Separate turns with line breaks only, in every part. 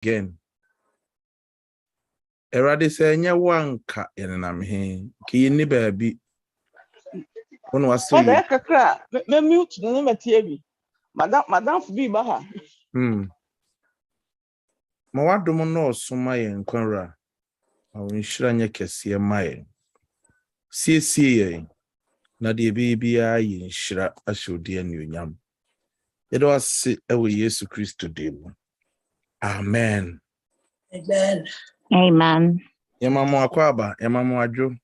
again. Erade say nya wanka yenam he ki ni baabi ono wase
Father kakra me mute no matie bi. Madam bi ba ha.
Ma wadom no soma ye nkwanra. Awonhyira nya kese maye. Siesie na de bibia ye nhyira ahyodi anuonyam. Yedo ase ewe Yesu Kristo dem. Amen.
Amen.
Amen.
Yemamo akwaba, yemamo adwo.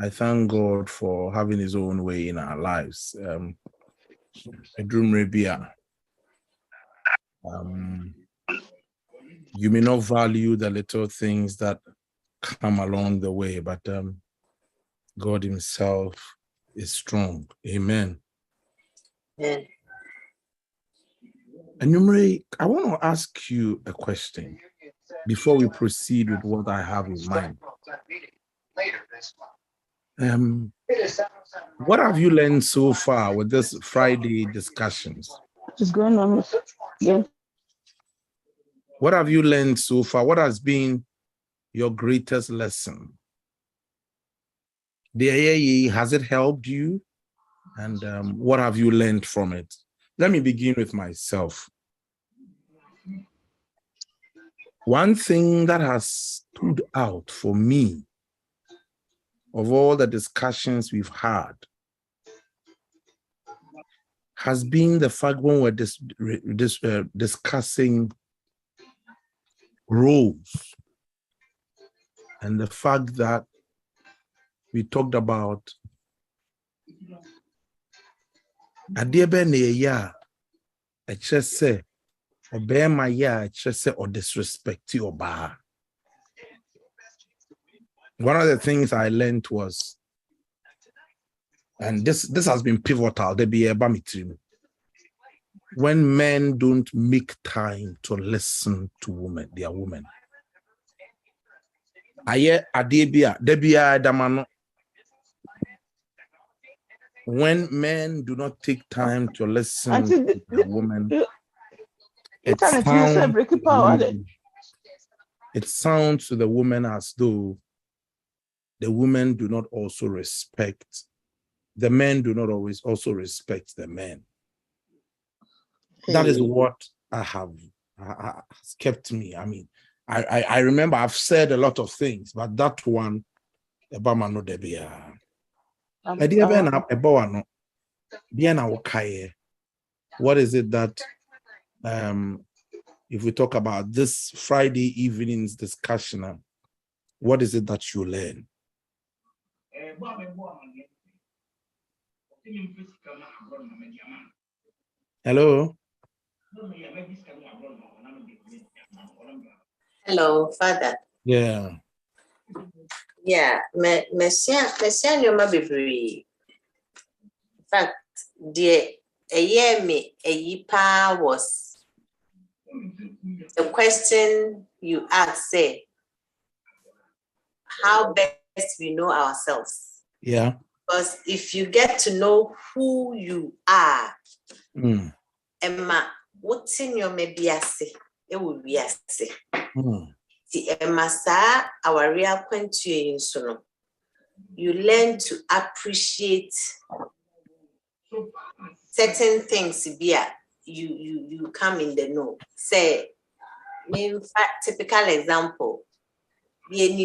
I thank God for having his own way in our lives. You may not value the little things that come along the way, but God himself is strong. Amen.
Amen.
And I want to ask you a question before we proceed with what I have in mind. What have you learned so far with this Friday discussions?
What's going on? Yeah.
What have you learned so far? What has been your greatest lesson? Has it helped you? And what have you learned from it? Let me begin with myself. One thing that has stood out for me of all the discussions we've had has been the fact when we're discussing roles, and the fact that we talked about or disrespect your bar. One of the things I learned was, and this has been pivotal, when men don't make time to listen to their women. When men do not take time to listen to their women, it sounds to the woman as though the women do not also respect, the men do not always also respect the men. That is what has kept me. I mean, I remember I've said a lot of things, but that one, what is it that if we talk about this Friday evening's discussion, what is it that you learn? Hello?
Hello, Father.
Yeah.
Yeah, Messiah, you might be free. In fact, the a year me a yipa was the question you asked, say, how best we know ourselves.
Yeah.
Because if you get to know who you are, Emma, what's in your maybe it will be a say. The Emma sa our real point so you learn to appreciate certain things you come in the know. Say, in fact, typical example,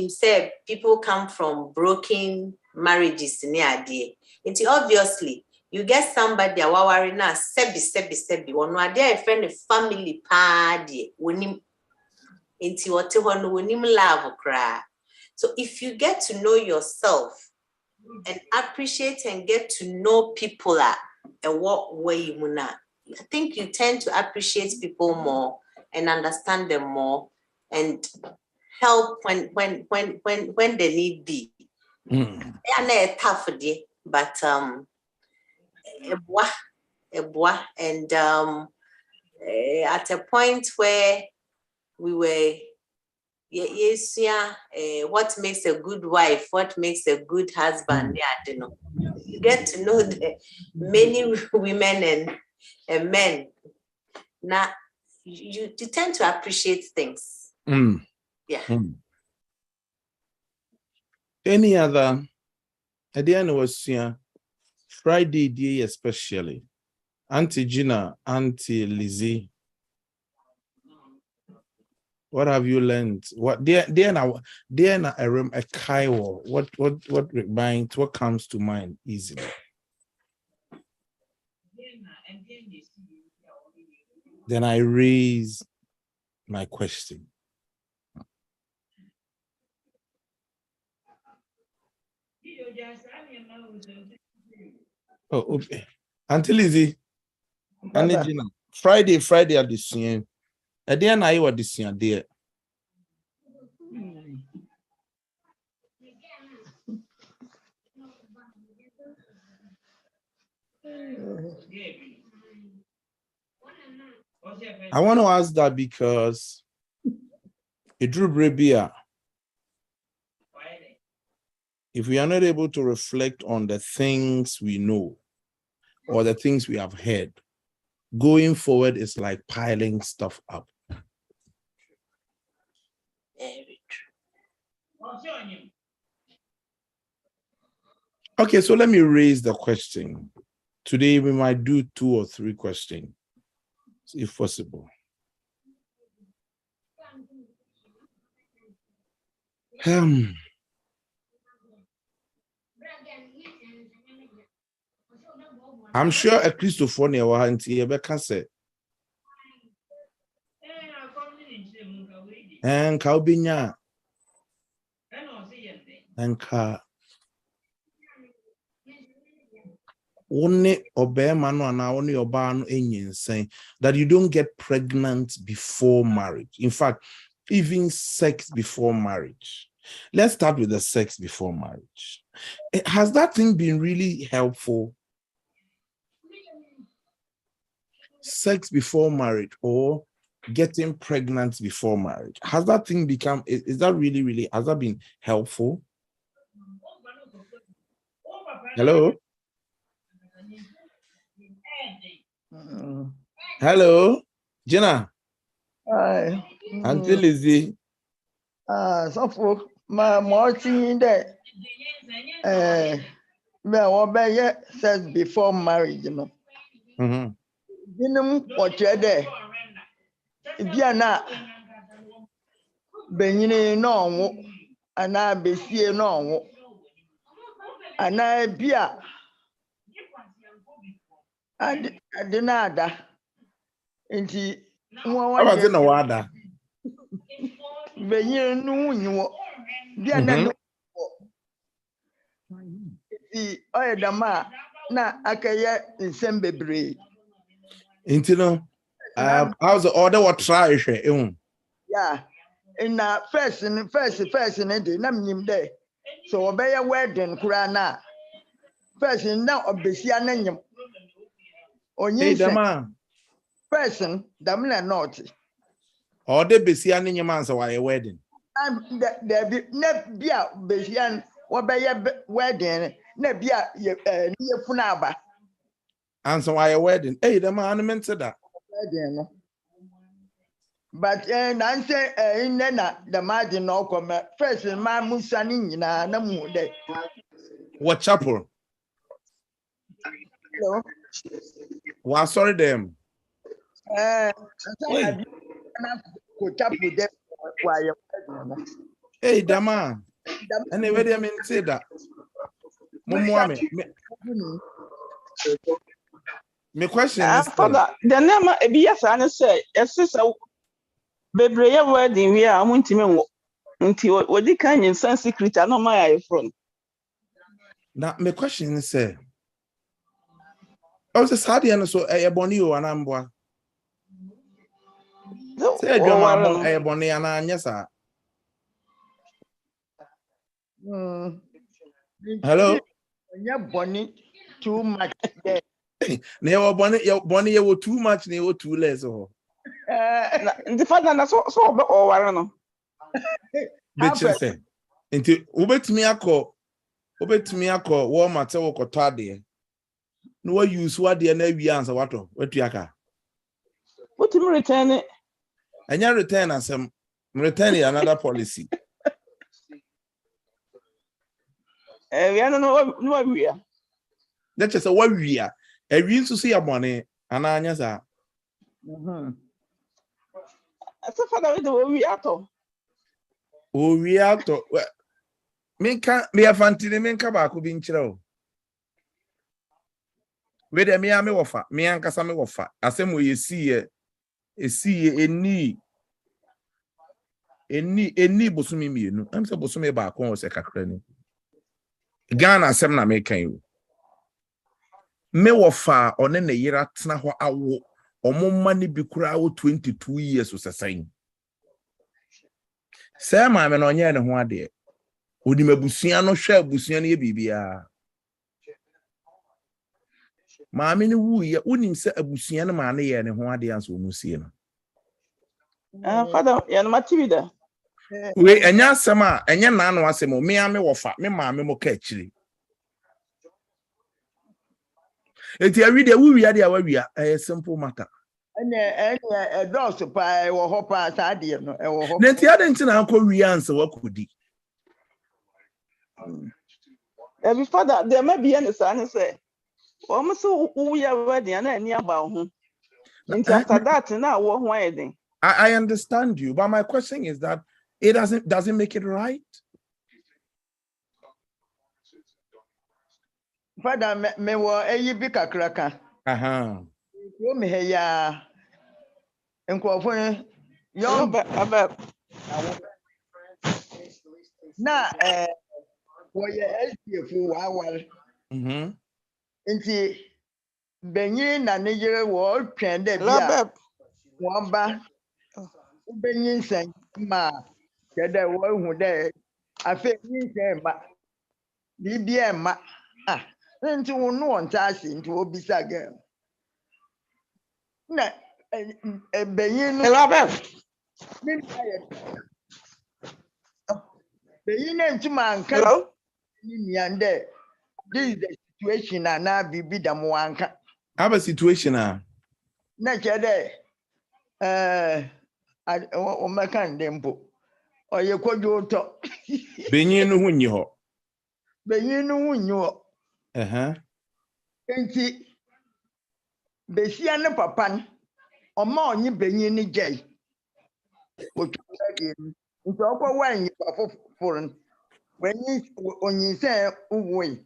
say people come from broken marriages near day. It's obviously you get somebody a wawari na sebi one day a friend of family party when into what love cry. So if you get to know yourself and appreciate and get to know people and what way you muna, I think you tend to appreciate people more and understand them more and help when they need be. Yeah, tough day, but and at a point where we were what makes a good wife, what makes a good husband, yeah, you know. You get to know the many women and men now you tend to appreciate things. Yeah.
Any other? At the end was Friday day especially. Auntie Gina, Auntie Lizzie. What have you learned? What there now a Kaiwo. What reminds, what comes to mind easily? Then I raise my question. Oh, okay. Auntie Lizzie, Auntie Gina, Friday at the scene. At the end, I was the scene there. I want to ask that because it drew Brebia. If we are not able to reflect on the things we know or the things we have heard, going forward is like piling stuff up.
Very true.
Okay, so let me raise the question. Today we might do 2 or 3 questions, if possible. I'm sure a Christopher near Wahanti Rebecca said, and Kaubinya and Ka only obey manu and only oban in saying that you don't get pregnant before marriage. In fact, even sex before marriage. Let's start with the sex before marriage. Has that thing been really helpful? Sex before marriage or getting pregnant before marriage, has that thing become, is that really, has that been helpful? Hello? Hello? Gina?
Hi.
Auntie Lizzie?
So for my morning that says before marriage, you know. What you're there. If you're not Benny no, and I be see no, and I be a nada. Inti
How about in the water?
Benny no, you be a the oil dama na akaya in Sembebre.
Intino, how's the order what try?
Yeah, in first in the name there. So obey a wedding kurana. First in now obesia name.
Hey,
Onye
Dama.
person damna not.
Or the Bessian in your man, so why a wedding?
There be nebia besian obey a wedding, nebia near funaba.
And so why a wedding? Hey, the man meant that.
But answer in the margin no come first in my musani na namu de.
What chapel?
Hello.
Well, sorry, them. Hey, Dama. Anyway, I mean, say that. My question is
Father, the name of Biasa say, a sister, baby, wedding, we are wanting until what they can in Sanskrit, I know my from.
Now, my question is, I was a study and so a bonio and amboa. Say a drama a bonnie and yes, sir. Hello?
Yeah, bonnie too much.
Never bonnie, you were too much, they were too less.
The father, that's so or I don't know.
Bitch, say, into Ubet Miako, war matter or tardy. No use what the navy answer what yaka.
What to return it?
And you return as return another policy.
We don't know what we are.
That's just a what we are. A reason to see a money, and I answer.
As a father, we are to.
Oh, we are to. Me can't be a fancy, me can't back being chill. Whether me ame wafa, me ankasa me wafa. Asem we see any bosumi mienu. I'm say bosumi ba kon se kakra ni. Ghana asem na me kan you. Me wafa one ne yira tena ho awo. Omomma ni bi kura awo 22 years o sesan. Say ma me no nye ne ho ade. Odi mabusua no hwe abusua ne ye bibia. Maame ni wu ye unim se abusua ne ma ne ye ne ho ade anso omusie no.
Father, you're not TV.
We enya asem a enye na anu asem o me ame wofa me maame mo ka akiri. Eti awi de wu wi ade a wa wi a simple matter.
A dose pie or hopper sadia no or
Nenti ade nti na akọ wi anse wakodi.
Every father, there may be any son say. Almost we are ready and any about him. And after that, now what wedding?
I understand you, but my question is that it doesn't make it right.
Father, me were a big cracker. You me here, and quite young about now, for your SPF, our into Benin and Nigeria war trend that one bar Benin sang ma, said that one who there. I think you say, ma, BBM, ma, into no one task into Obisa girl. Na Benin, Benin into man, hello, and there. This is the situation, and now be the Moanka.
Have a situation now.
Nature there. I can dempo. Or you could go talk.
Benin no win you.
Benin no win you. Ain't it? Besiana papan. Or more you Benin jay. What you into upper wine for foreign. When you say, wait.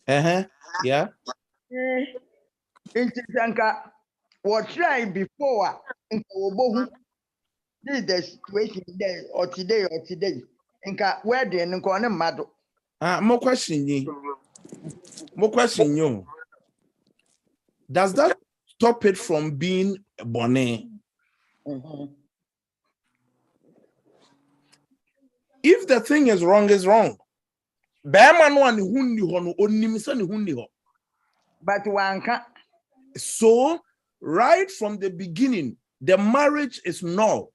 Yeah.
Ain't Sanka. What tried before in Obohu. This is the situation there or today. Inka where the Nkone Mado.
More question you. Does that stop it from being bonnet? If the thing is wrong, is wrong. Bearman one hundi hono onimisani hundi ho.
But one can.
So right from the beginning, the marriage is null.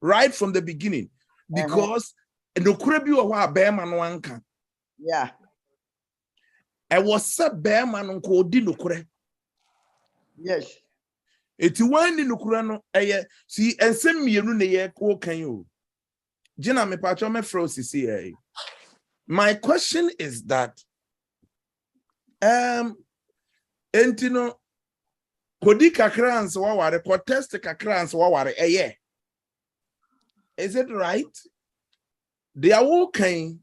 Right from the beginning, because no crebi or bearman one can.
Yeah.
I was a bearman on called Dinokure.
Yes.
It's one in Ukurano. See, and send me a rune can you? Jina me pacho me frosi. My question is that Entino Kodi kakrans waware, protest kakrans waware, is it right? They are walking.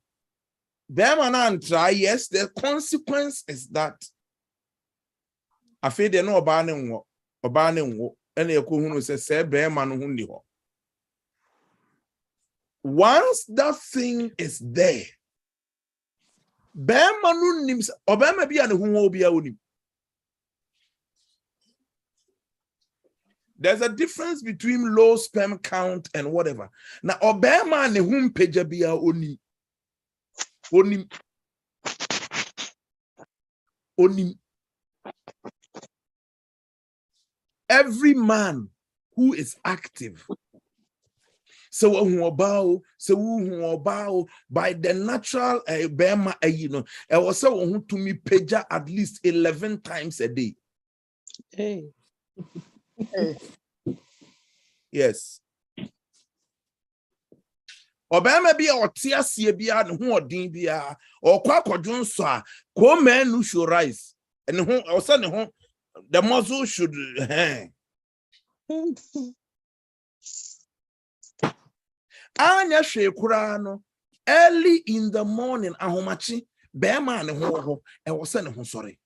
Bearman try, yes, the consequence is that I feel they know abaning wo, and they could say Bearman hundi ho. Once that thing is there, Bearman nims Obama be and who will be a. There's a difference between low sperm count and whatever. Now, Obama ne hum pejabia oni. Every man who is active, so who about by the natural Obama, I was so to me peja at least 11 times a day.
Hey.
Hey.
Yes. Obama be or tiasie bia ne ho odin bia or kwa kwadwo nso a ko man no should rise and ho or say ne ho the muscle should anya hwe kura no early in the morning ahomachi be man ne ho e wo say ne ho sorry.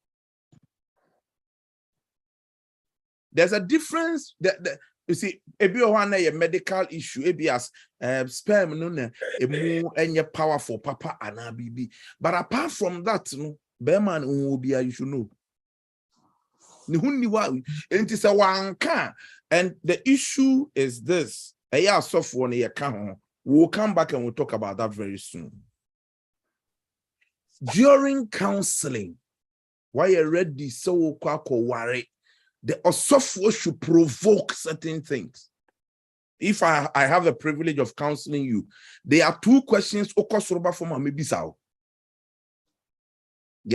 There's a difference that you see, if you want a medical issue, it be as sperm no more any powerful papa and a baby. But apart from that, no, Bearman will be you should know. It is a one car, and the issue is this. A year soft one year come. We'll come back and we'll talk about that very soon. During counseling, why you ready so worry? The software should provoke certain things. If I have the privilege of counseling you, there are two questions. There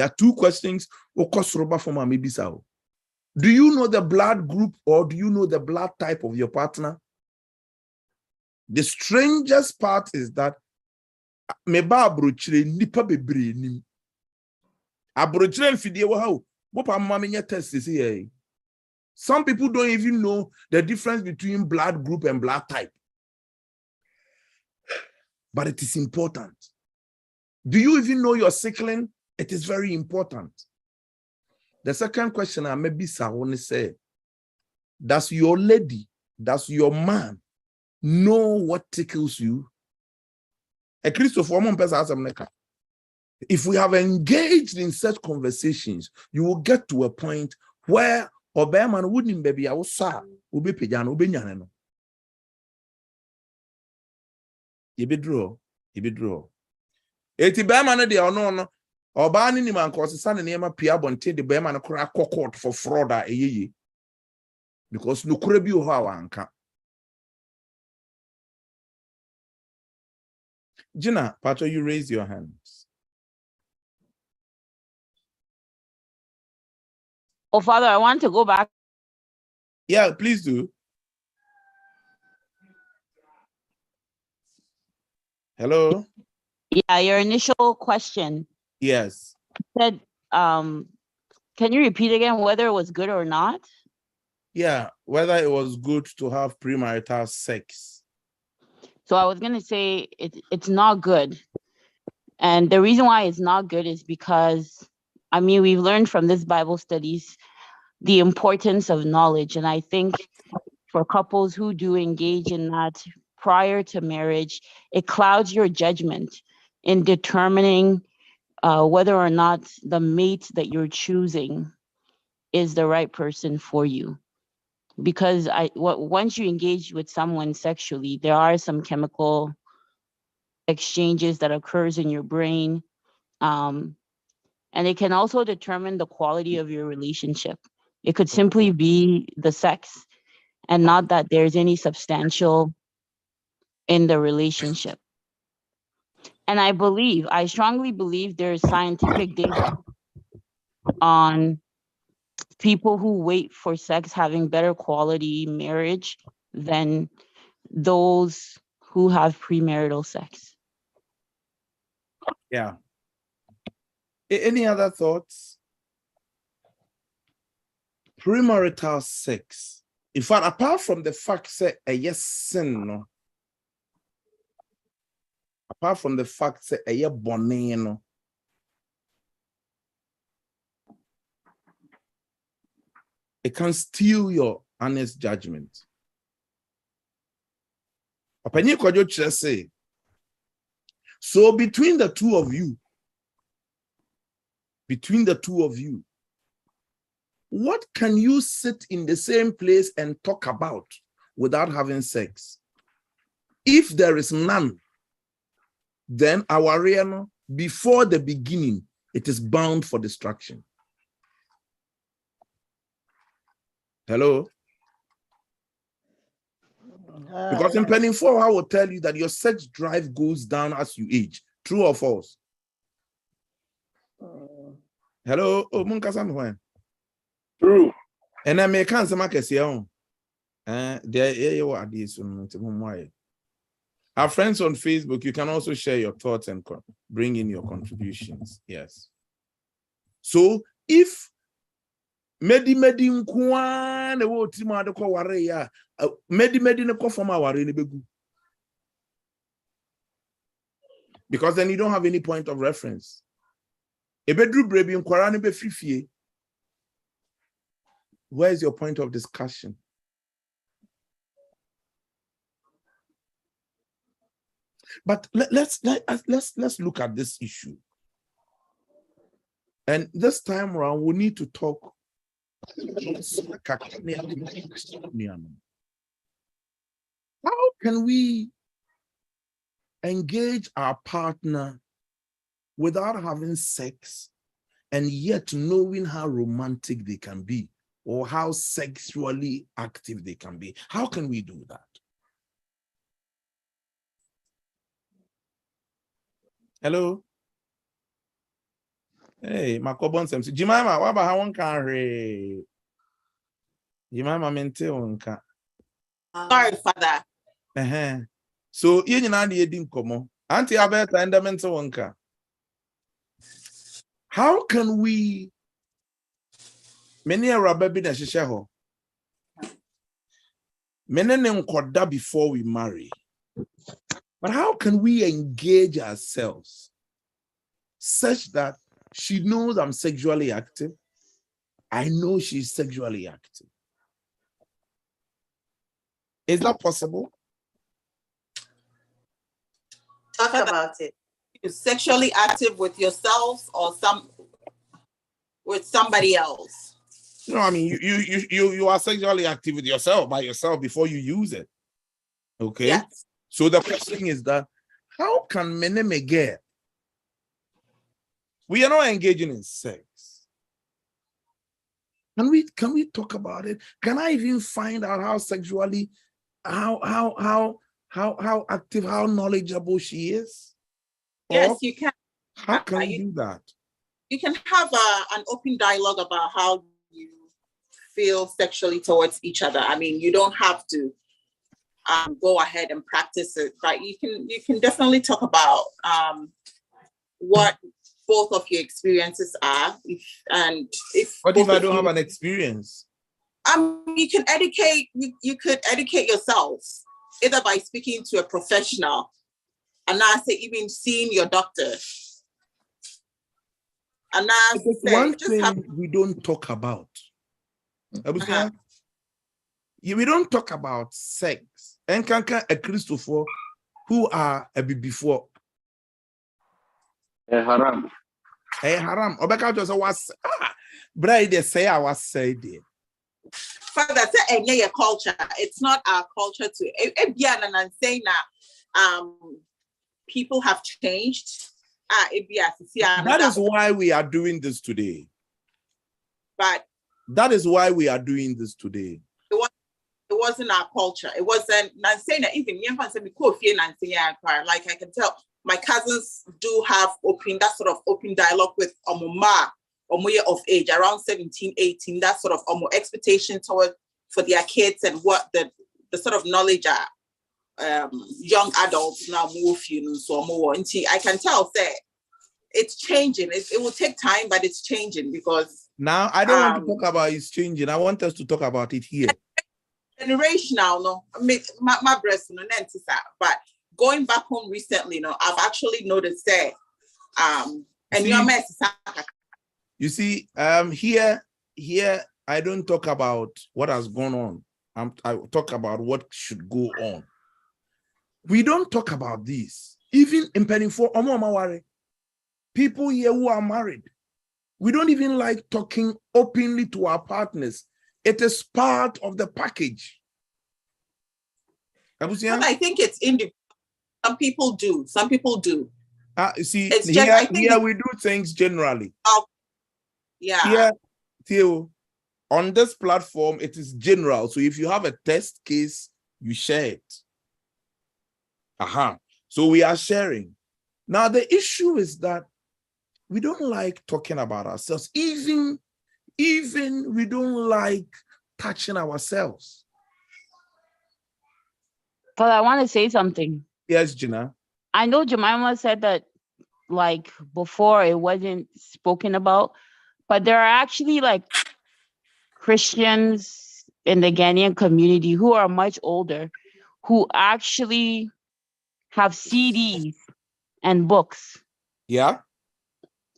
are two questions. Do you know the blood group or do you know the blood type of your partner? The strangest part is that some people don't even know the difference between blood group and blood type. But it is important. Do you even know your sickling? It is very important. The second question I maybe Sawoni say, does your lady, does your man know what tickles you? If we have engaged in such conversations, you will get to a point where Obeman wouldn't baby outside ube pijan ube nyaneno. Ibidro. Eti Beman de ono Obani ni man cause son and Yama Pia Bonte the Beman crack court for fraud a because no crebu how anka. Gina, Pato, you raise your hands.
Oh, Father, I want to go back.
Yeah, please do. Hello?
Yeah, your initial question.
Yes.
Said, can you repeat again whether it was good or not?
Yeah, whether it was good to have premarital sex.
So I was going to say it's not good. And the reason why it's not good is because, I mean, we've learned from this Bible studies the importance of knowledge. And I think for couples who do engage in that prior to marriage, it clouds your judgment in determining whether or not the mate that you're choosing is the right person for you. Because once you engage with someone sexually, there are some chemical exchanges that occurs in your brain. And it can also determine the quality of your relationship. It could simply be the sex and not that there's any substantial in the relationship. And I strongly believe there's scientific data on people who wait for sex having better quality marriage than those who have premarital sex.
Yeah. Any other thoughts? Premarital sex. In fact, apart from the fact that a yes sin, no. Apart from the fact that a yes bonino, it can steal your honest judgment. So between the two of you, what can you sit in the same place and talk about without having sex? If there is none, then our realm, before the beginning, it is bound for destruction. Hello? Because in Penny 4, I will tell you that your sex drive goes down as you age. True or false? Hello? Oh, Munkasan when?
True.
And I may cancel my case here. Our friends on Facebook, you can also share your thoughts and bring in your contributions. Yes. So if medi nkwa na wo timo ade ko ware ya medi ne ko forma ware ne begu, because then you don't have any point of reference. Ebedru brebi nkwara ne be fifie. Where is your point of discussion? But let's look at this issue. And this time around, we need to talk. How can we engage our partner without having sex and yet knowing how romantic they can be or how sexually active they can be? How can we do that? Hello? Hey, Makobon Semsi. Jemima, what about how one can re? Jemima mente onka.
Sorry, Father.
So, you know, the edim komo. Auntie Abeta and the mental onka. How can we? Many a rubber bin a shishaho. Many nkoda before we marry. But how can we engage ourselves such that she knows I'm sexually active? I know she's sexually active. Is that possible?
Talk about it.
You're sexually active with yourself or with somebody else?
No, I mean you are sexually active with yourself by yourself before you use it. Okay.
Yes.
So the question is that how can meneme get? We are not engaging in sex. Can we talk about it? Can I even find out how sexually, how active, how knowledgeable she is?
Yes,
Or
you can.
How can we do that?
You can have an open dialogue about how you feel sexually towards each other. I mean, you don't have to go ahead and practice it, but you can definitely talk about what both of your experiences are.
What if I don't have an experience?
You can educate. You could educate yourselves either by speaking to a professional, and I say even seeing your doctor. And
Because one thing we don't talk about. We don't talk about sex. And can a Christopher who are a bit before.
Haram.
Haram. Obeka just was bride say I was said there.
Father, say a culture. It's not our culture to saying that people have changed.
That is why we are doing this today.
But
that is why we are doing this today.
It wasn't our culture. It wasn't saying that even like I can tell my cousins do have that sort of open dialogue with Omoma of age around 17, 18, that sort of expectation for their kids and what the sort of knowledge young adults now move, so more. And I can tell that it's changing. It will take time, but it's changing because
now I don't want to talk about it's changing. I want us to talk about it here.
Generational, no, my breast, no, but going back home recently, I've actually noticed that.
You see, here I don't talk about what has gone on. I talk about what should go on. We don't talk about this. Even in Penny for people here who are married, we don't even like talking openly to our partners. It is part of the package.
I think it's individual. Some people do. Some people do.
See, here we do things generally.
Yeah.
Here, Theo, on this platform, it is general. So if you have a test case, you share it. So we are sharing. Now, the issue is that we don't like talking about ourselves. Even we don't like touching ourselves.
But I want to say something.
Yes, Gina.
I know Jemima said that like before it wasn't spoken about, but there are actually like Christians in the Ghanaian community who are much older who actually have CDs and books.
Yeah.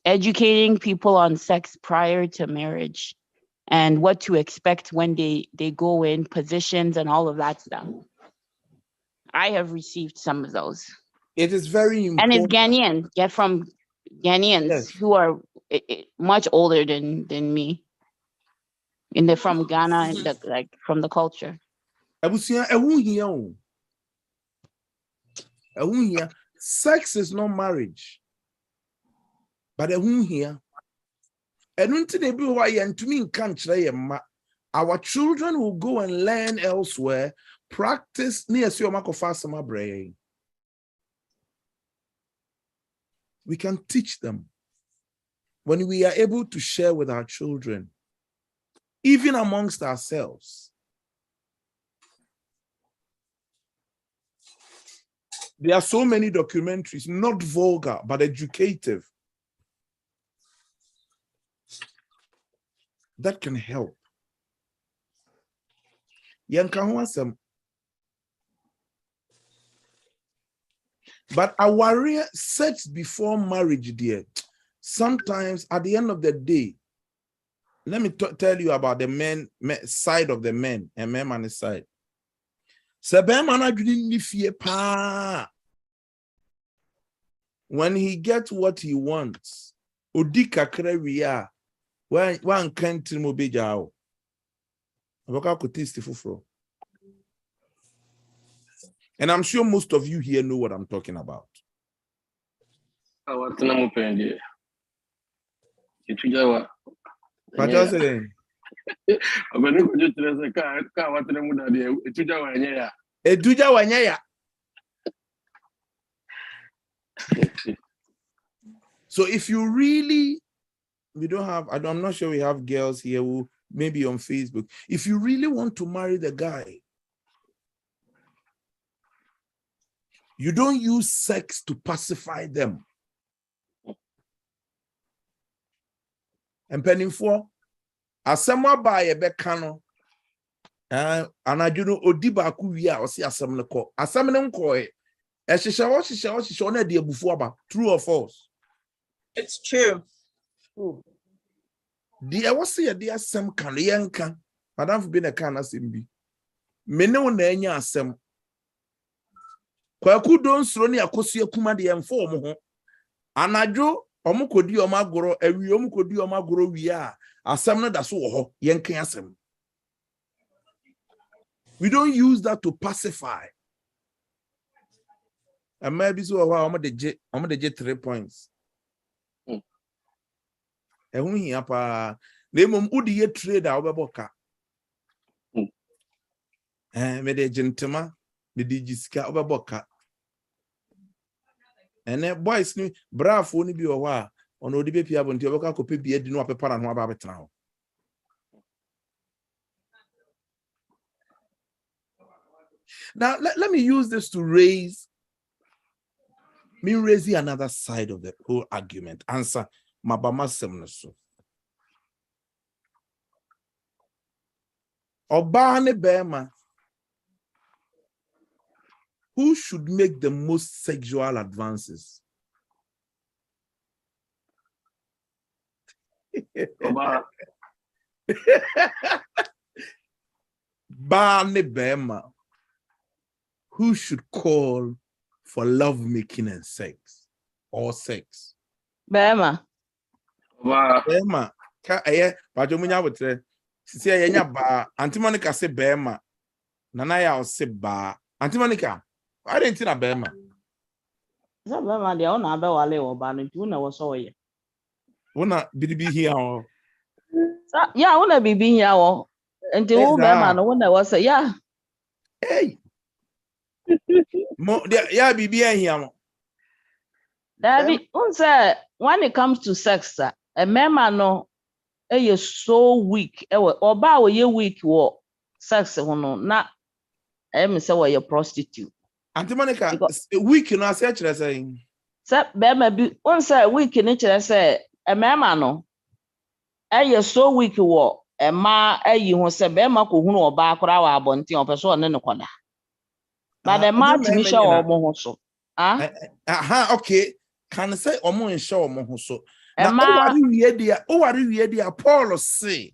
Educating people on sex prior to marriage and what to expect when they go in positions and all of that stuff. I have received some of those.
It is very important.
And it's Ghanaian, get from Ghanaians who are much older than me. From Ghana and like from the culture.
Sex is not marriage. But here. Our children will go and learn elsewhere, practice near summer brain. We can teach them when we are able to share with our children, even amongst ourselves. There are so many documentaries, not vulgar, but educative, that can help. But our sex before marriage, dear, sometimes at the end of the day, let me tell you about the men side of the men and men on the side. When he gets what he wants, one country mo be jao. And I'm sure most of you here know what I'm talking about. But just saying. So if you really, I'm not sure we have girls here who maybe on Facebook. If you really want to marry the guy, you don't use sex to pacify them. And penning for asema by a bekano, and I do know Odiba Kuya or see Asamako, Asamanum Koi, as she shall dear before, true or false?
It's true.
Dear was see a dear Sam Kalianka, Madame been a canna simbi. Meno nanya Sam. Kwaku don't sroni akosia kuma de inform. Anajo, omukodi omagoro, ewi omukodi omagoro wia, asamna da so ho, yenken asem. We don't use that to pacify. And maybe so I'm the J 3 points. And when he apa, name udi trade our boka. Me de gentleman, the digiska over boka. And then boys ni brave only be a while on ODB Piab until Boka could be a dinner paper and one about now. Now let me use this to raise another side of the whole argument. Answer Mabama Semneso. Obane Bema, who should make the most sexual advances? Bane Bema, who should call for love making and sex or sex?
Bema.
Bema. Ka Pajomunya would say, Yenya ba, Antimonica say Bema. Nanaya say ba. Antimonica, I didn't think Bema.
Bema, the owner of Wale or Ban, you know what's all.
Wanna be here?
Yeah, I want to be here. And the old Bema, no one that was say, yeah.
Hey. Yeah, be here.
That when it comes to sex, a mema no so weak. Oba we weak wo sex no na me say we prostitute.
Auntie Monica, weak no ase kire saying.
Say be ma bi on say weak ni kire say e mema no so weak wo e ma ayi ho say be ma ko hunu oba akora wa abonte o person ne ne koda. But the ma timi sha o mo ho so.
Okay. Can say omo nsha omo ho so. Na
Ma
o ware dia Paul say.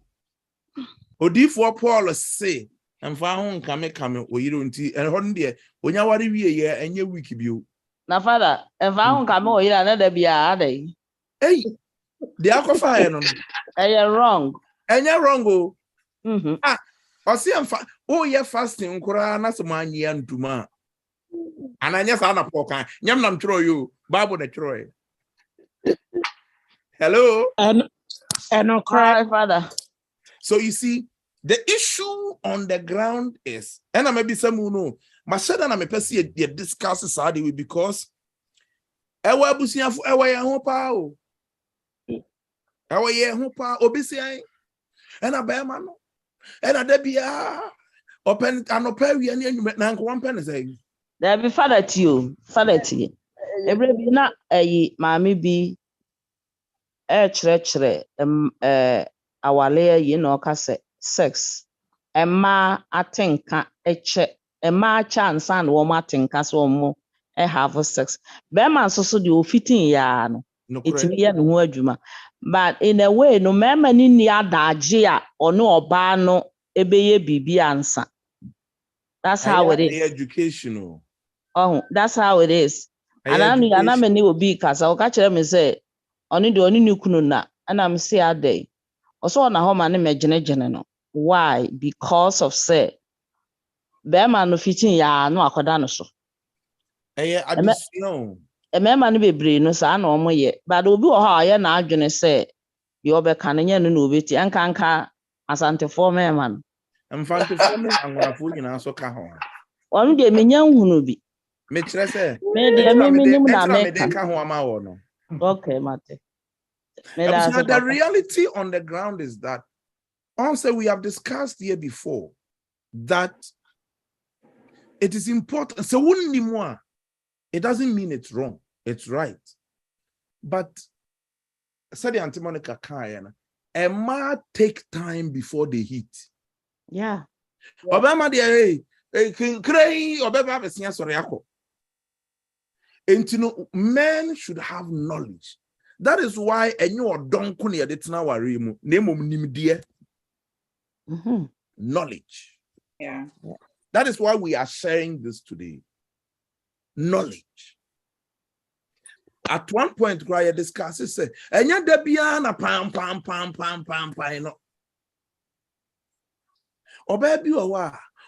Odifo Paul say emfa ho nkame oyiro nti ho de onya ware wie ye enye week bio.
Na father emfa ho nkame oyira na da bia adai.
Hey, the alcohol no.
Wrong.
Enye wrong o.
Mm-hmm.
Emfa o ye fasting nkura na so manyia ntuma. Ananya sa na poka. Nyam nam tro you. Bible na tro. Hello.
And cry, father.
So you see, the issue on the ground is, and I maybe some who know, my son and I may perceive they discuss society because ewa busianfu ewa ye ho pa o. Ewa ye ho pa obisi ai. And a bear man. And a debia open an open and na one pen say.
There be father to you. Every be na mami bi chere awale you know ka sex emma atenka emma chance and wo matenka so mo have sex be man so the ofitin ya no etimi ye no ho adwuma but in a way no mema ni adaje a ono oba no ebeye bibi ansa. That's how it is.
Educational.
Oh, that's how it is. And I'm many will be because I'll catch them and say, only do only new kununa, and I'm say a day. Also on a home and imagine. Why? Because of say, Bearman no fitting ya no akwadanoso.
No.
A man be brain no sa no more yet, but will be how na adwene say, you be canning no bit and can't asante for man.
I'm fine to form and when I fool in answer cajon.
One day, me young hunubi.
Mitre say,
okay, Mate.
The reality on the ground is that also we have discussed here before that it is important. So it doesn't mean it's wrong, it's right. But said the Auntie Monica Kayana, a man take time before they hit.
Yeah.
Obama de cray Obama sorry. And you know, men should have knowledge. That is why don't knowledge.
Yeah.
That is why we are sharing this today. Knowledge. At one point, Graya discusses say, and yet there be a pam. O baby,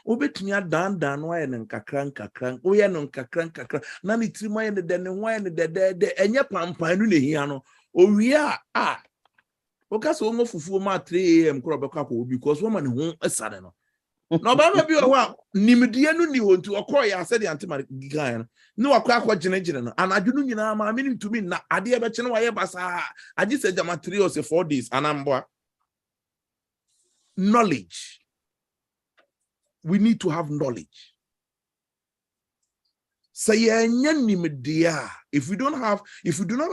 obetumi adan why no kakran oye no kakran na ni trima ye de ne why ne de enye pampan no nehia no owia okaso ngo fufuo ma 3 am kro bekwa ko because woman ne ho asare no na obama bi o wa nimdie no ni ho ntu okọ ya ase de antema gigan no wakwa akọ gene no anadwo no nyina ma me ntumi na ade e be kye no waye basa agi se jama 3 or 4 days anamboa. Knowledge. We need to have knowledge. Say if we do not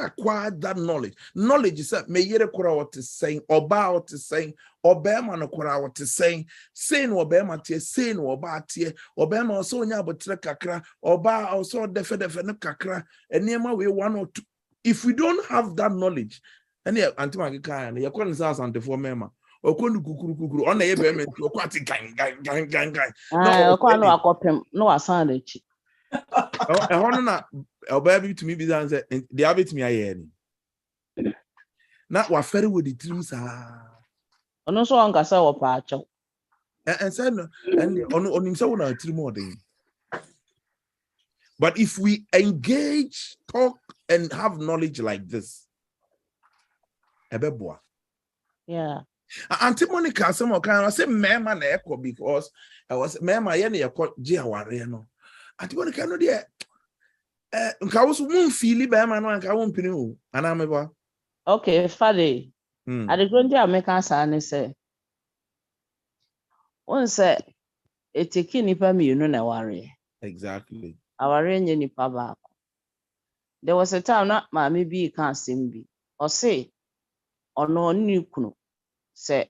acquire that knowledge is that may yere kora what is saying, oba what is saying, obema no kora what is saying obema tie, saying oba tie, obema also nya botre kakra, oba also defe no kakra, and nema we 1 or 2. If we don't have that knowledge, and yeah, antima kika ya kwa nsa asante for mema. Okonu kukuru on na yebe mentu okwati gang
no okwano akopem no asan lechi
hono na obabi to me be dan say they have it me aye ni na wa fere with the dreams
ono so on kasa wo pa acho
and say no and on himself na dream more than. But if we engage, talk and have knowledge like this ebeboa.
Yeah.
Auntie Monica, some kind of say, "Mema na echo because I was Mema yen ye called Jiaware no." Auntie Monica no dear. Nka was moon feely Bama no and I won't pinu. And I'm
okay, Fade. Adekunti American san say one say eteki nipa mienu na ware.
Exactly.
Aware nye nipa baako. There was a time na maame bi ka asɛm bi. Ɔse ɔno ne kunu sɛ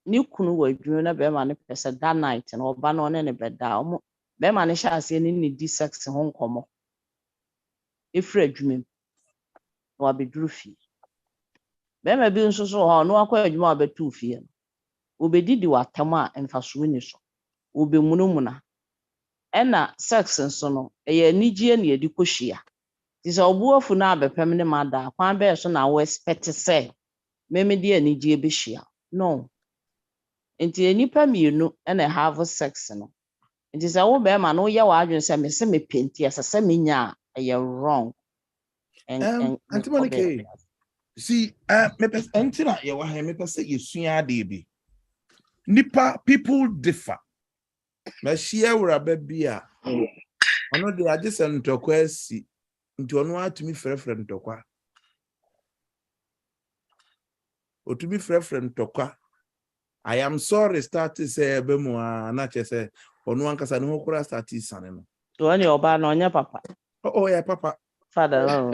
ne kunu wɔ adwuma na bɛrima ne pɛ sɛ that night na ɔba no ɔne ne bɛda ɔmo bɛrima ne hyɛ aseɛ ne di sex ho nkɔmmɔ. Efiri adwuma mu na wabɛduru fie. Bɛrima bi nso so hɔ no akɔ adwuma a ɔbɛtu fie no. Obɛdidi w'atam a mfasoɔ ni so. Obɛmunumuna. Ɛna sex nso no ɛyɛ anigye na yɛde kɔhyia. Nti sɛ ɔboafu no abɛpɛm ne ma da kwan bɛyɛ so na wo expect sɛ meme de anigye bɛhyia. No. Nti nipa mienu na have sex no. Nti sɛ wo bɛrima no woyɛ w'adwene sɛ me se me penti ɛsɛ sɛ menya a ɛyɛ wrong.
Auntie Monica, see, me entina ye wa me pese yesua ade bi. Nipa people differ. Me share wura ba bi a. Ono de ade se ntokwa asi. Nti ono atumi frefre ntokwa. Otumi frefre ntokwa. I am sorry start to say be mu na che say ono ankasa ne hokura start sane no.
To any oba na onya papa.
Oh yeah, papa.
Father, no.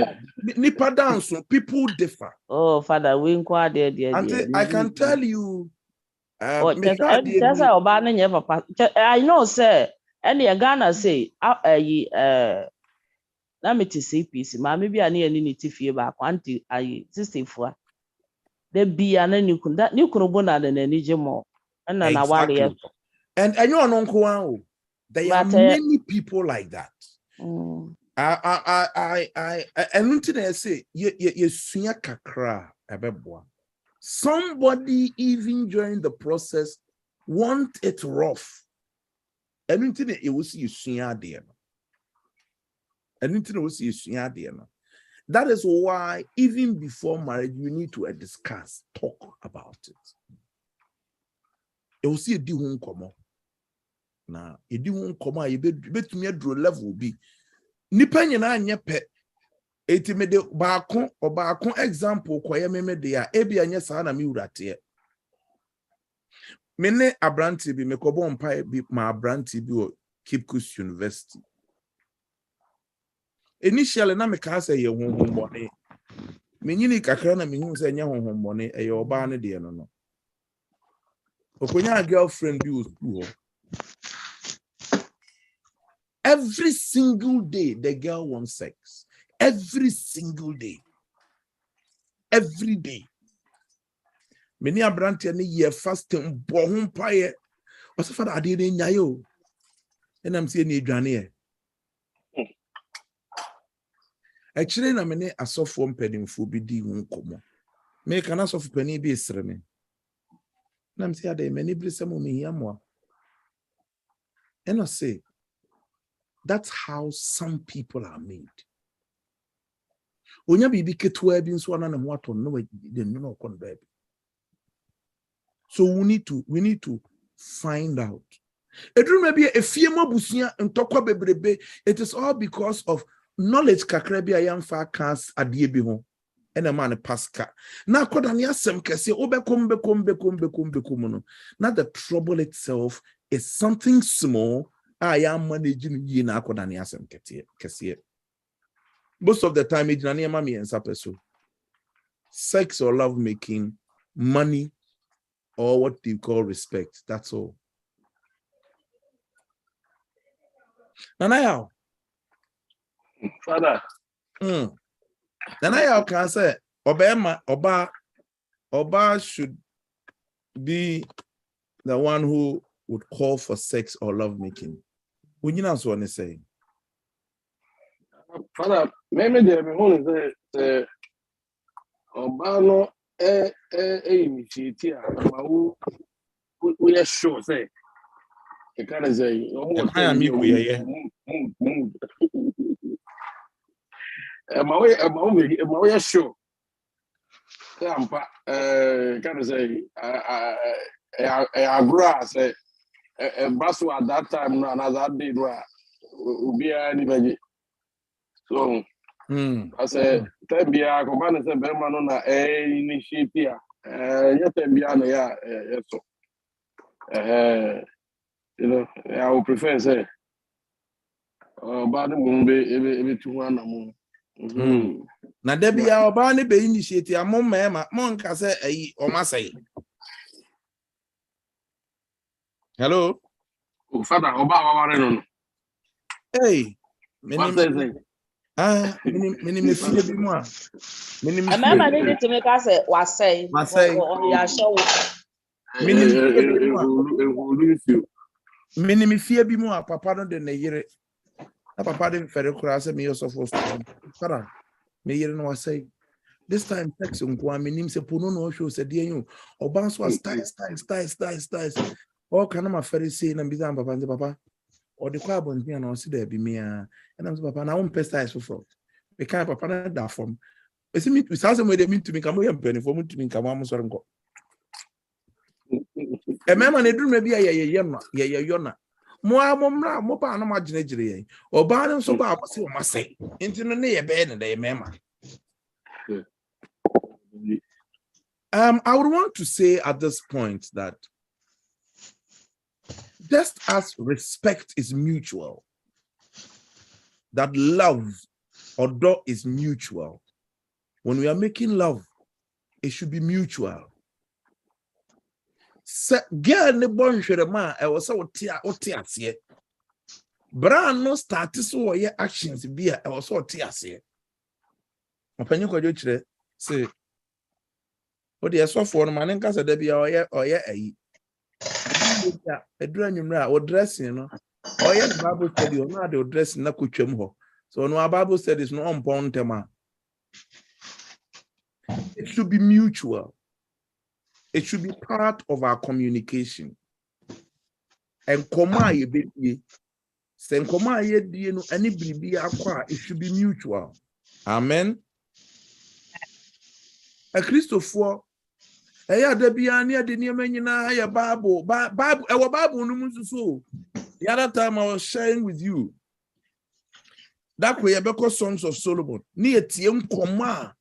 Nipa dance, people differ.
Oh, Father, we inquire there.
I can tell you,
I know, sir. And the Ghana say, let me to see piece. Mammy be an any tify back, auntie, I 64. There be an any that new crobona than any more. And then
exactly. And you know, Uncle, there are many people like that. I say, you sunya kakra ebeboa. Somebody even during the process want it rough. Anything it will see you sunya there. Anything will see you sunya there. That is why even before marriage you need to discuss, talk about it. You will see a di hun komo. Na a di hun komo you bet me draw level be. Nipa nyina anye pe eti me de baako example koye me de a ebi anye saa na me wurate me ne abranti bi me kobo mpa bi ma abranti bi o Kipkus University initially na me ka say ye honhombone me nyini kakra na me hu say nya honhombone eye oba ne de no okonya girlfriend bi o school. Every single day, the girl wants sex. Every single day. Every day. Many are brandy and year fasting, bohum pie. What's the father I did in Yayo? And I'm saying you Johnny. Actually, I'm a soft one penny for BD won't come. Make an ass of penny be sreme. And I'm saying they many blessed me here more. And I say, that's how some people are made. Onya bibi ketwa bi nso na ho ato no de no kon baby. So we need to find out. Edru maybe a fie mabusia ntokwa bebrebe. It is all because of knowledge kakra bi ayamfa kas ade bi ho. Ena man pasca. Na koda ne asem kese obekom no. Not the trouble itself is something small. I am managing ye na koda ne asem kese. Most of the time, it's mami and sapeso. Sex or love making, money, or what they call respect. That's all. Nanayao.
Father.
Nanayao can say Oba should be the one who would call for sex or love making. When you know what I'm saying.
Father, maybe they be only the Obano initiative we are sure say you can say almost my way sure can say I grass a brasso at that time another day will be anybody. So I said, Tembia, Commander Berman on a initiative. Yet beyond yeah, so you know, I would prefer say about the moon be 200 moon.
Na debia oba ne be initiate amon mema monka say ayi o masai. Hello.
Oh, Father, Oba no.
Hey,
What say?
mini me fie bi mu a. Mini me
A man needed to make us was say,
Masai.
or show.
Mini me fie bi mu a. Mini me fie bi mu a papa no de ne yere. Na papa de fere kura say me yosofo sto. Para. Me yere no wasai. This time text nko a menim se pono no show se de enu. Oba so style. O kana ma fere say na bizan papa nze papa. Or the choir bonds and also there be me and I'm papa na one pesticides for fraud. We can't papa na that form. We see me we say somewhere they mean to me come here penny for me to me come am so ngo. E me ma na duru me bia ye yona. Mo amomra mo pa na ma ginegire ye. Oba no so ba say o ma say. Nti no ne ye be ne dey me ma. I would want to say at this point that just as respect is mutual, that love or dog is mutual. When we are making love, it should be mutual. Girl ne bon ma I was so tia here. Bra no start so your actions be I was so tia here. Opanyi kwajo chire say what the so for no man nka say da bia oye ayi. Edura nwumra o dressing no oye Bible study o na the dressing na kotwam ho. So no Bible studies no on pon tema. It should be mutual. It should be part of our communication. And koma ye be sen koma ye die no ani bribi akwa, it should be mutual. Amen. A Christopher eya da bia ne ade ne manyina ya Bible our Bible no mu so. The other time I was sharing with you that way about Songs of Solomon. Ni etie nkoma.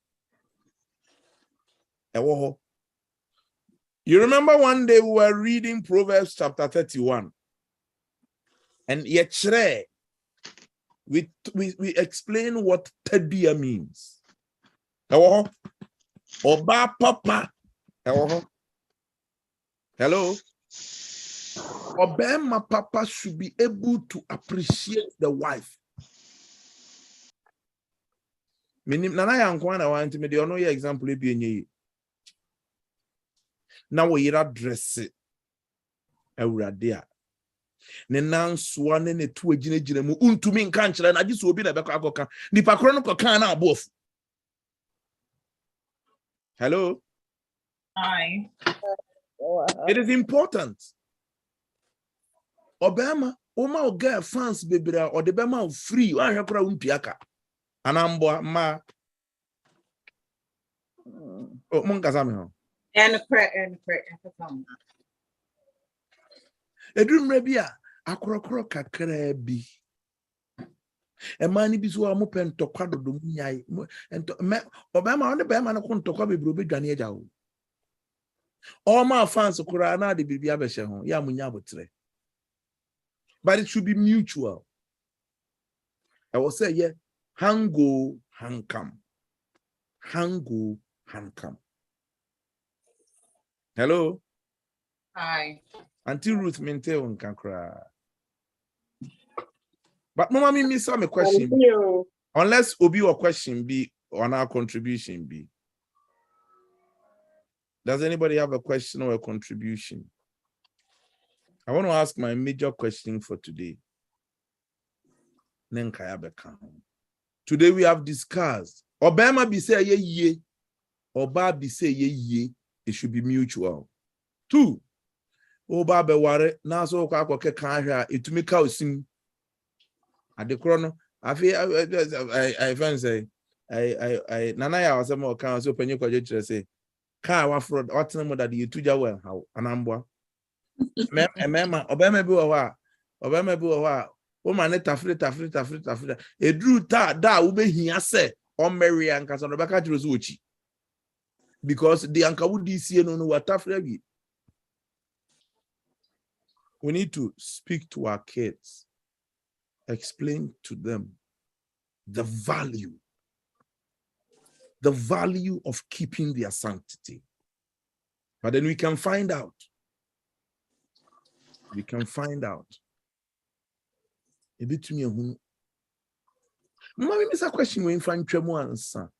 Ewo. You remember one day we were reading Proverbs chapter 31. And yet we explain what tebia means. Ewo. Oba papa. Ewo. Hello. Obema papa should be able to appreciate the wife. Minim nana yankwana want me the ono ye example bi enye. Na wo yira dress awurade a. Ne nansoa ne tu agina mu untumi nka nkyere na agise obi na beko akoka. Nipa kro no koka na abof. Hello.
Hi.
It is important. Obama, Oma o girl fans bebra or the bema free o ahwe kra untuaka. Anambo ma o monga me ho.
And prayer.
Edumre bi a akorokoro kakra bi. Emani bi so amope ntokwa dodo munyai. Obama on the bema no ntokwa bebro bedwane agya ho. All my fans kura na de bibia be hye ho. Ya munya botre. But it should be mutual. I will say, yeah, hango, hankam. Hango, hankam. Hello?
Hi.
Auntie Ruth mente on kankra. But mama me miss some question. Unless Obi or question be on our contribution be. Does anybody have a question or a contribution? I want to ask my major question for today. Today we have discussed. Obama be say ye, Oba be say ye. It should be mutual. 2. Oba be ware na so kwa ke kan hwa etumi ka osim. Adekro no afi I fan say I nana ya wasem o kan so panyi kwaje kire say ka wa fraud otena mo that you tuja well how anamboa. Mema Obama bi wo ha woman tafre edru ta da wo behia se o meria nkasa no beka kire so ochi because the Ankawudi see no what we need to speak to our kids, explain to them the value of keeping their sanctity. But then we can find out. A bit to me. Mommy, miss a question when answer.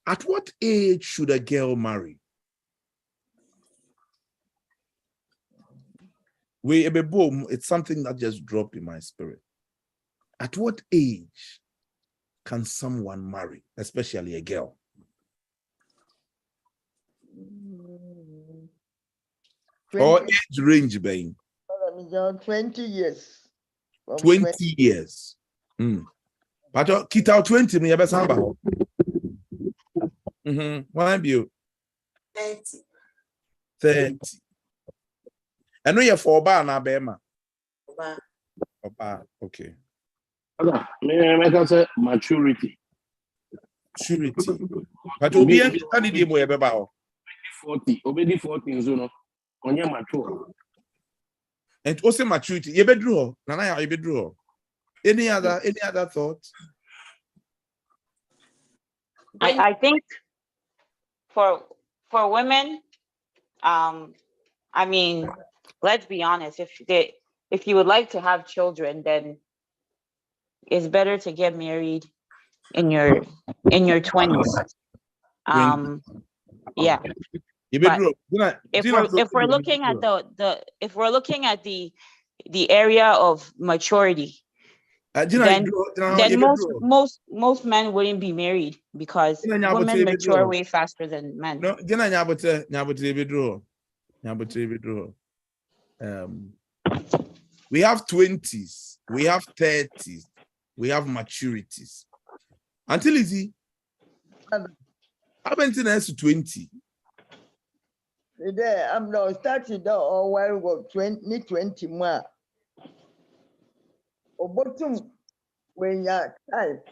At what age should a girl marry? It's something that just dropped in my spirit. At what age can someone marry, especially a girl? Or age range, Bain?
20 years.
20 years. But kita out 20, me best have. Why be you? 30. I know you're for bar na bema. Okay.
Me can say maturity.
But obi an candidate mo yebeba
40. Obedi 40 so no. Onye mature.
And also maturity. Yebedru. Nana ya yebedru. Any other thoughts?
I think for women, I mean, let's be honest, if you would like to have children, then it's better to get married in your 20s. Yeah. But if we're looking at the area of maturity, then most men wouldn't be married because women mature way faster than men.
No, we have 20s, we have 30s, we have maturities. Until is I've been to 20.
I'm not starting or well 20 more. Or bottom when you're tired.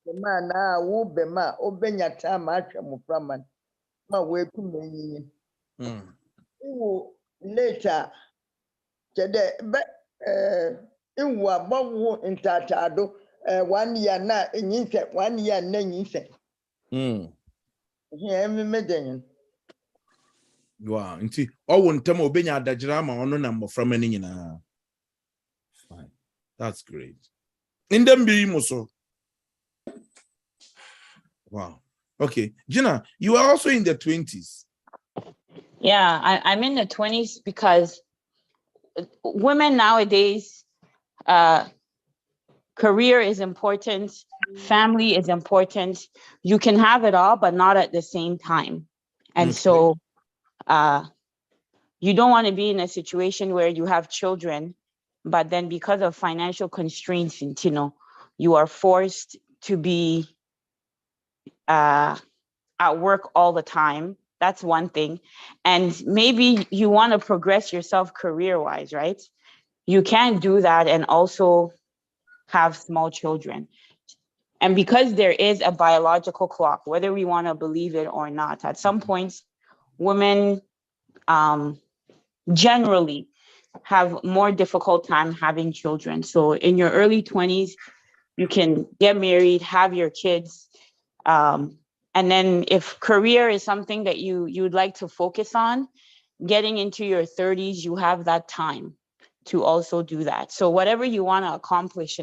The man now will be ma open your time at Mupraman. My way to me. Later, but in what bomb in Tatado 1 year now in Yinset, 1 year then Yinset. Here, me medallion.
Wow, inti won tem obenya adagera ma ono na mmofra mani nyina. Fine. That's great. In them be muso. Wow. Okay. Gina, you are also in the 20s.
Yeah, I'm in the 20s because women nowadays, career is important, family is important. You can have it all, but not at the same time. And so you don't want to be in a situation where you have children, but then because of financial constraints, you are forced to be at work all the time. That's one thing. And maybe you want to progress yourself career-wise, right? You can't do that and also have small children. And because there is a biological clock, whether we want to believe it or not, at some points, women generally have more difficult time having children. So in your early 20s, you can get married, have your kids. And then if career is something that you'd like to focus on, getting into your 30s, you have that time to also do that. So whatever you want to accomplish,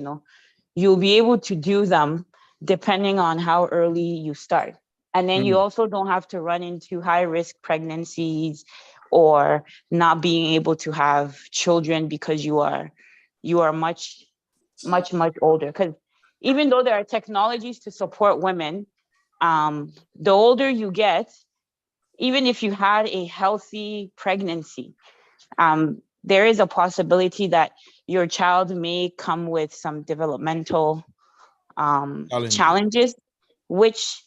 you'll be able to do them depending on how early you start. And then you also don't have to run into high risk pregnancies or not being able to have children because you are much older. Because even though there are technologies to support women, the older you get, even if you had a healthy pregnancy, there is a possibility that your child may come with some developmental challenges, which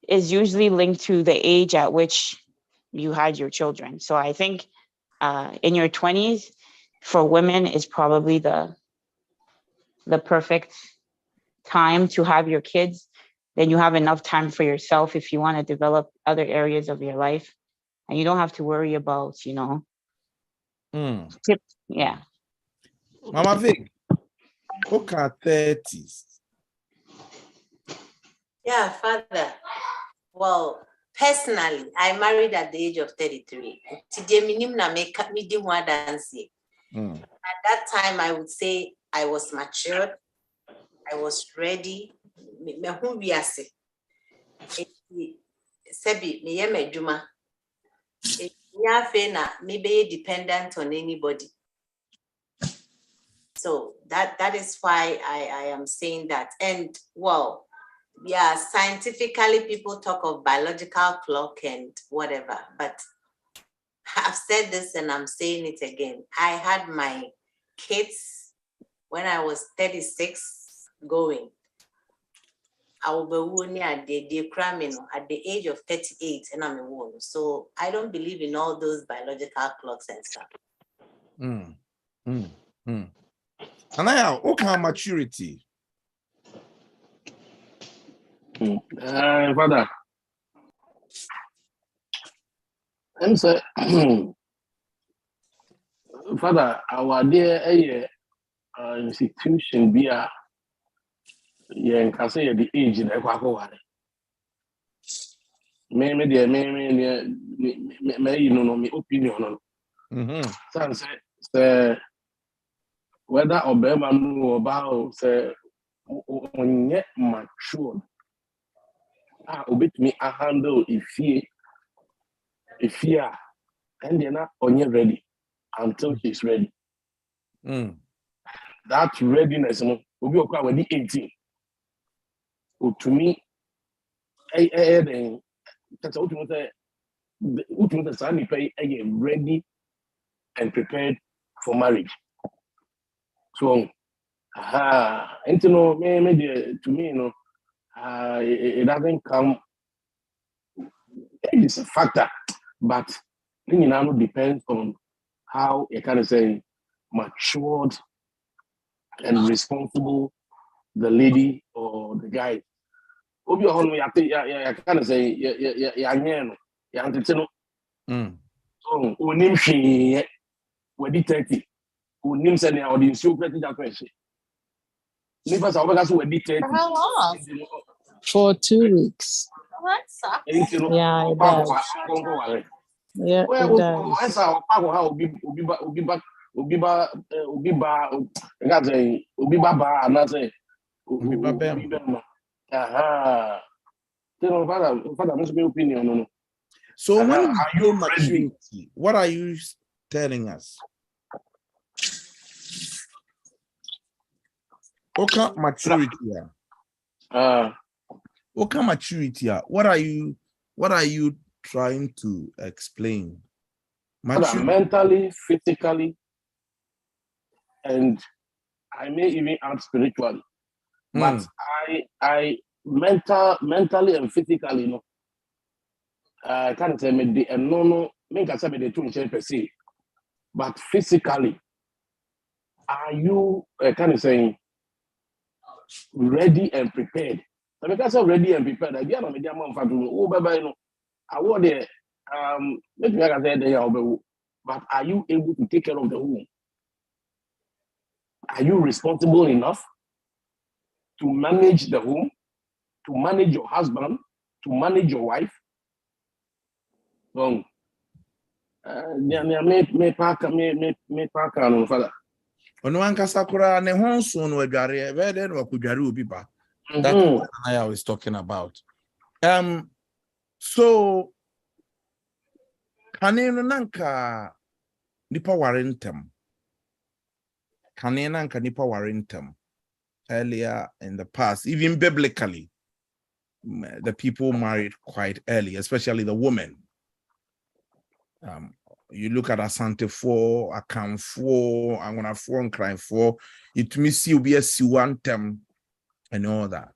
is usually linked to the age at which you had your children. So I think in your 20s for women is probably the perfect time to have your kids. then you have enough time for yourself if you want to develop other areas of your life. And you don't have to worry about, yeah.
Mama Vic, okay, 30s.
Yeah, Father. Well, personally, I married at the age of 33. At that time, I would say I was matured. I was ready. Maybe dependent on anybody. So that is why I am saying that. And well, yeah, scientifically people talk of biological clock and whatever, but I've said this and I'm saying it again. I had my kids when I was 36 going. I will be at the age of 38 and I'm a woman. So I don't believe in all those biological clocks and stuff.
And now, what kind of maturity?
Father, I'm say, Father, our dear institution be a can say the age in the me you know me opinion on. Say whether Obama know about say onye mature obit me a handle if fear and they're not onye ready until he's ready. That readiness will be okay when the 18. To me, that's ultimately ready and prepared for marriage. So, and to me, it doesn't come. It is a factor, but it depends on how you kind of say matured and responsible the lady or the guy. Obi ohun ya kind of say ya no ya ntete no. So onim hwe wedi 30. Onim say na odi nsi okreti that question. Nipa sa obeka so wedi 30.
How long? For 2 weeks. Yeah, it does. Yeah, it does.
So when you say maturity, what are you telling us? Okay, maturity. Okay, maturity. What are you trying to explain?
Mentally, physically, and I may even add spiritually. But I mentally and physically, I can't say me the no make I say me the two per se. But physically, are you kind of saying ready and prepared? So because I'm ready and prepared, I don't media man for oh bye no. I want the maybe I can say the but are you able to take care of the home? Are you responsible enough to manage the home, to manage your husband, to manage your wife? Me park no father.
Ono ankasa kura ne honso no adware be de no akudware obi ba. That's what I was talking about. So kaneno nanka nipa warentem. Kaneno nanka nipa warentem. Earlier in the past, even biblically, the people married quite early, especially the women. You look at Asante 4, Akam 4, Angona 4, and Crime 4, it may see be a Siwantem and all that.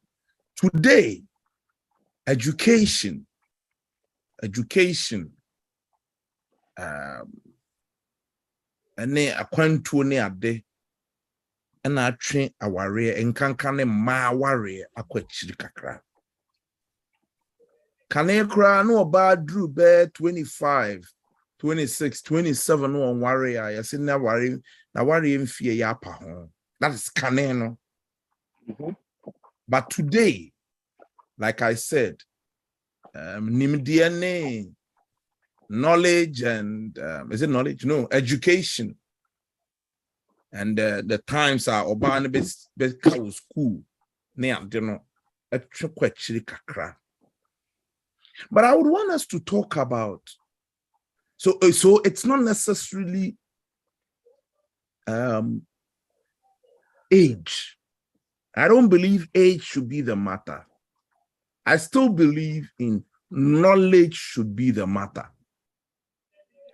Today, education, and a quantu ne ade, and I train a warrior and kankane ma warrior a quachiri kakra. Kane kra no oba drew be 25, 26, 27 no on worry I say na worry mfie ya pa ho. That is kane no. But today, like I said, nimdiane knowledge and is it knowledge? No, education. And the times are oba be school. Ne ade no etwe kakra. But I would want us to talk about, so it's not necessarily age. I don't believe age should be the matter. I still believe in knowledge should be the matter.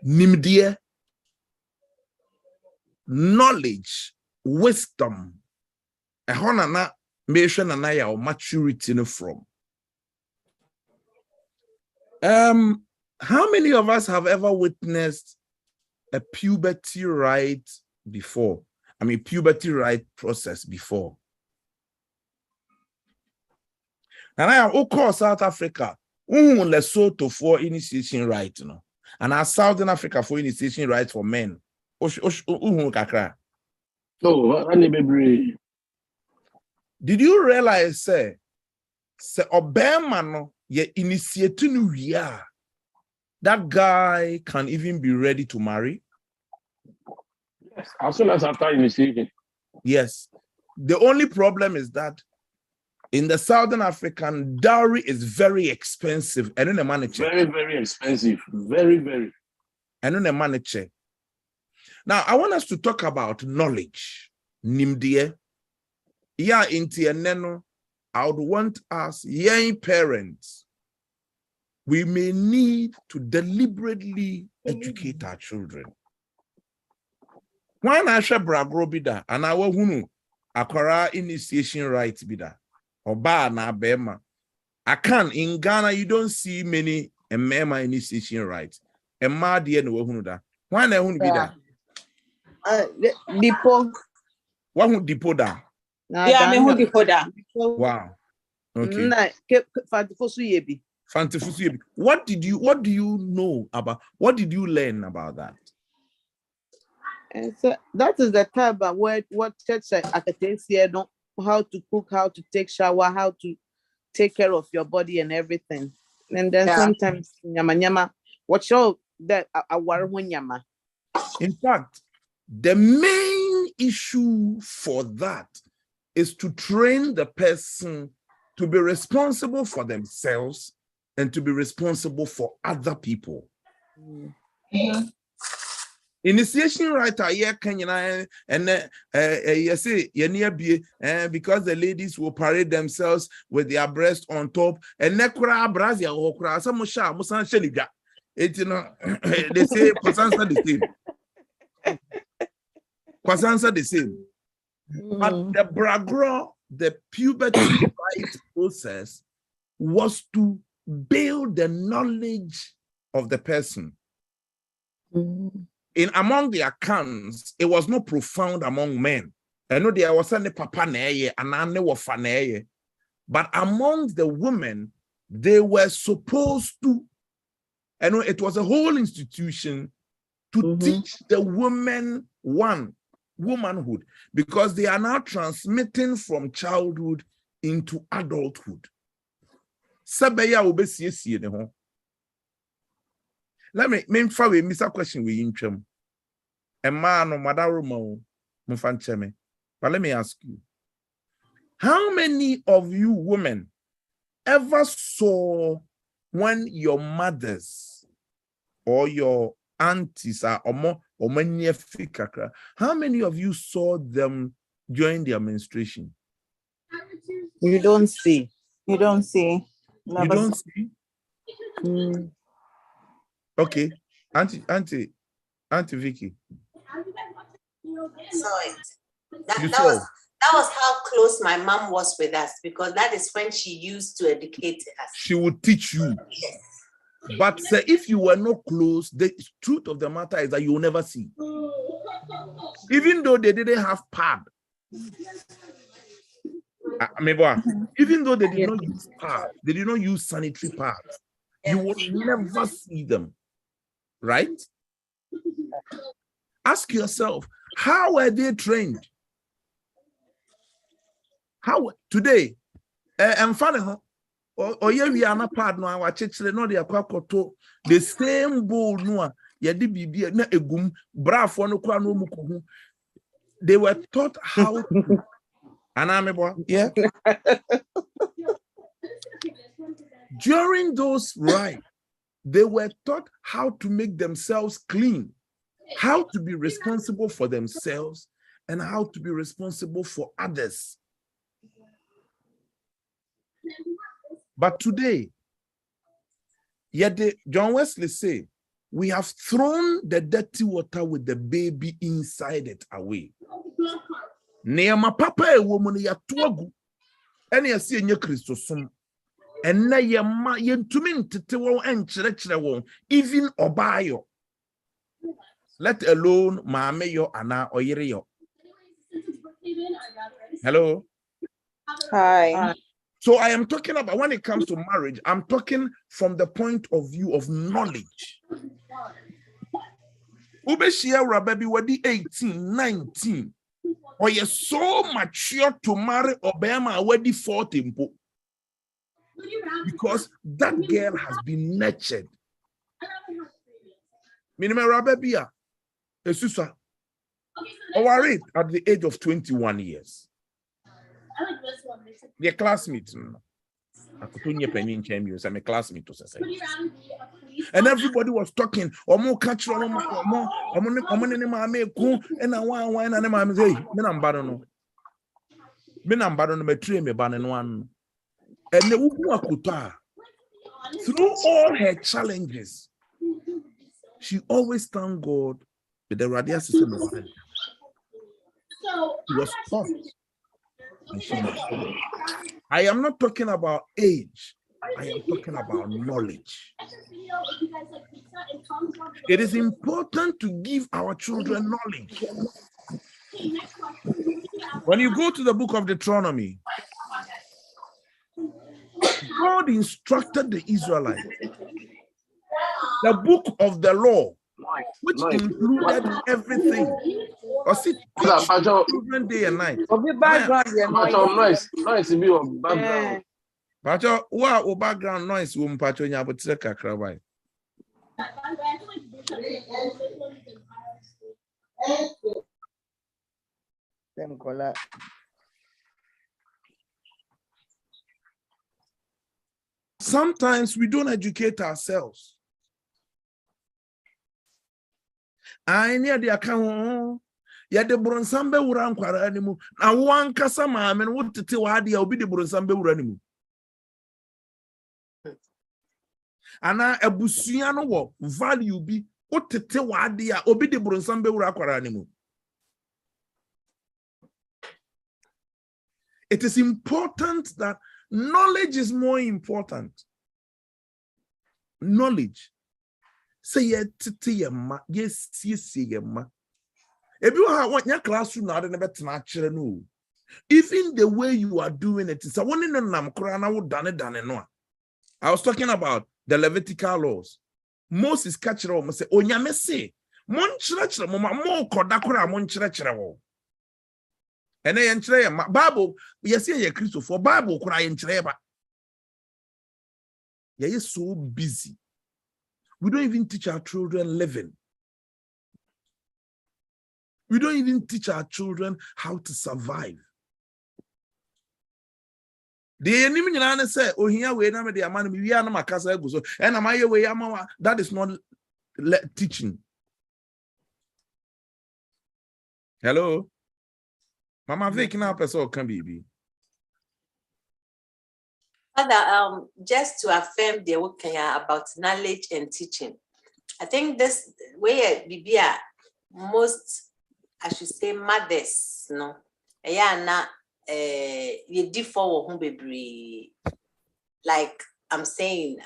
Nimdie, knowledge, wisdom, ehonana measure na ya maturity no from. How many of us have ever witnessed a puberty rite before? I mean, puberty rite process before. And I am of South Africa, Lesotho for initiation rite, you know, and our Southern Africa for initiation rite for men. Kakra.
No,
did you realize, say Obama no ye initiate no ya? That guy can even be ready to marry.
Yes, as soon as after initiation.
Yes. The only problem is that in the Southern African, dowry is very expensive. And in the manager.
Very, very expensive. Very, very.
And in the manager. Now, I want us to talk about knowledge. Nimdie. Yeah, intianeno. I would want us, young parents, we may need to deliberately educate our children. When I share bragro bida, and I will akwara initiation rights bida, or ba na bema. I can in Ghana, you don't see many emema initiation rights. Emma die no hunu da. Why na hunu bida?
Depot.
What would depot da?
Yeah, me who depot da.
Wow. Okay. Fantafusu. What do you know about? What did you learn about that?
And so that is the type of word what church here don't how to cook, how to take shower, how to take care of your body and everything. And then sometimes nyama what show that nyama.
In fact, the main issue for that is to train the person to be responsible for themselves and to be responsible for other people. Initiation right here, and you say because the ladies will parade themselves with their breast on top, and nekura brazia okura samusha musan sheliga. It you know they say kwasansa the same. Kwasansa the same. But the bragro, the puberty right process was to build the knowledge of the person. In among the accounts, it was not profound among men. I know there was any papa neye and ane wafa neye, but among the women, they were supposed to. I know it was a whole institution to teach the women womanhood, because they are now transmitting from childhood into adulthood. Let me miss a question with you. A man or Madaruma, but let me ask you, how many of you women ever saw when your mothers or your aunties are how many of you saw them during their menstruation?
You don't see.
You don't see.
You don't see? Okay. Auntie Vicky.
So that was how close my mom was with us, because that is when she used to educate us.
She would teach you.
Yes.
But if you were not close, the truth of the matter is that you will never see. Even though they didn't have pad. Even though they did not use pad, they did not use sanitary pads. You will never see them, right? Ask yourself, how are they trained? How today? I'm funny, huh? Or we are not part no our church no dey akwakoto the same bowl no ye de bibia na egum brafo no kwa no mukohu. They were taught how to yeah. During those rites, they were taught how to make themselves clean, how to be responsible for themselves, and how to be responsible for others. But today, yet John Wesley say, we have thrown the dirty water with the baby inside it away. Neema papa e woman ya tuagu, ene ya si enye Kristo som. Ene ye ma ye ntumi ntete won enkyerɛkyerɛ won, even obayo. Let alone maame yo ana oyere yo. Hello.
Hi.
So I am talking about when it comes to marriage, I'm talking from the point of view of knowledge. Ubeshia Rababi wadi 18, 19. Or you're so mature to marry Obama already 40. Because that girl has been nurtured. Minimum Rababia. Esusa. Worried at the age of 21 years. Their classmates. I'm a classmate. And everybody was talking. Omo catch omo and I want and I'm say, one. And through all her challenges, she always thanked God with the radial system of her. She was taught. And she matured. I am not talking about age. I am talking about knowledge. It is important to give our children knowledge. When you go to the book of Deuteronomy, God instructed the Israelites. The book of the law, which included everything. Or see, teach children day and night.
Background.
Pacho, what background noise? Pacho, you have to take a crab. Sometimes we don't educate ourselves. I near the account. Ya de bronsambe wura nkwara animu na wan kasa maame no wotete wade a obi de bronsambe wura animu ana abusua no wo value bi wotete wade a obi de bronsambe wura akwara animu. It is important that knowledge is more important. Knowledge. Say ye tete ye ma, yes ye ma. If you have one classroom now, even the way you are doing it, I was talking about the Levitical laws. Moses catch it say, Onyame say, Monchra, more Kodakura, Monchra. And I entrey Bible, yes, ye Christopher, Bible crying treba. You're so busy. We don't even teach our children living. We don't even teach our children how to survive. The say, "Oh, here we na me the man we are na makasa ego so." And am I way that is not teaching. Hello, Mama Vic now person can be.
Father, just to affirm the work about knowledge and teaching, I think this way Bibia most, I should say, mothers, no, na you differ who baby. Like I'm saying,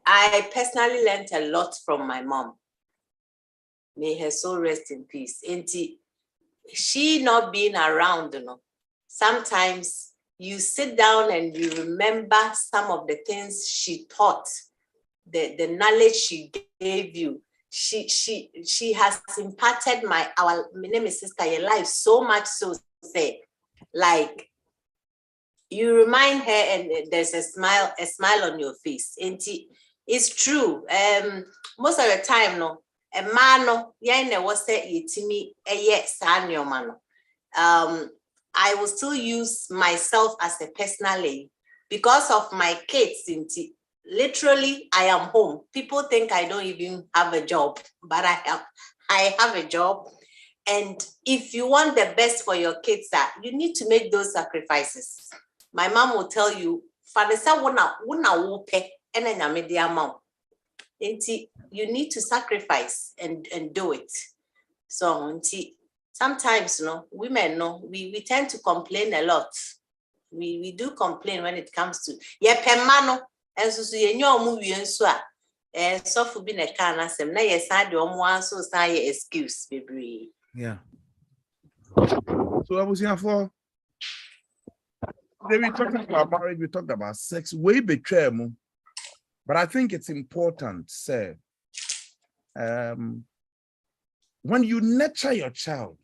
I personally learned a lot from my mom. May her soul rest in peace. And she not being around, you know, sometimes you sit down and you remember some of the things she taught, the knowledge she gave you. She has impacted our name is Sister your life so much so say like you remind her and there's a smile on your face. And it's true. Most of the time, no, a man no, yeah, was say yetimi yes, I will still use myself as a personal lady because of my kids. Literally, I am home. People think I don't even have a job, but I have a job. And if you want the best for your kids, you need to make those sacrifices. My mom will tell you, Fanessa wuna wupe ena media mom. You need to sacrifice and do it. So sometimes, women, we tend to complain a lot. We do complain when it comes to pemano and so movie and so so for being a can as na side so say excuse baby.
Yeah. So I was here for we talked about marriage, we talked about sex, way betray me. But I think it's important, say, when you nurture your child,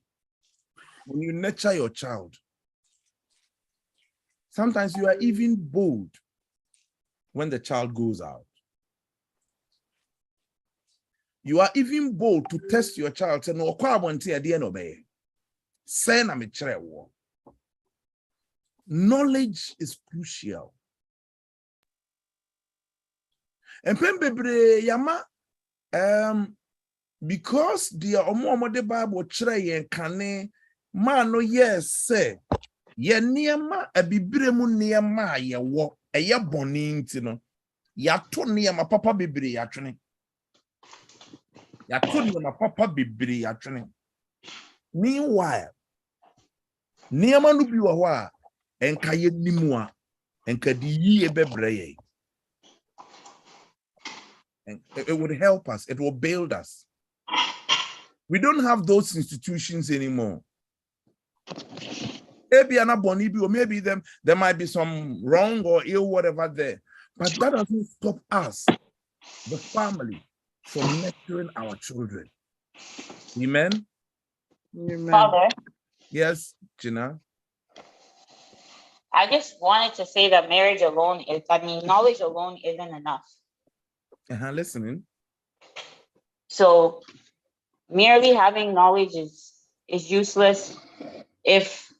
sometimes you are even bold when the child goes out. You are even bold to test your child. Say, no, knowledge is crucial. And yama because the omo Bible chere kane man no yes say ye niema abibire mu niema ye wo eye boni ntino ya to niema papa bibire ya twene meanwhile niema no bi wo ho a enka ye nimu a enka di yie bebre ye. And it would help us. It will build us. We don't have those institutions anymore. Maybe or maybe there might be some wrong or ill whatever there, but that doesn't stop us, the family, from nurturing our children. Amen.
Amen.
Father,
Yes, Gina.
I just wanted to say that marriage alone knowledge alone isn't enough.
Listening.
So merely having knowledge is useless if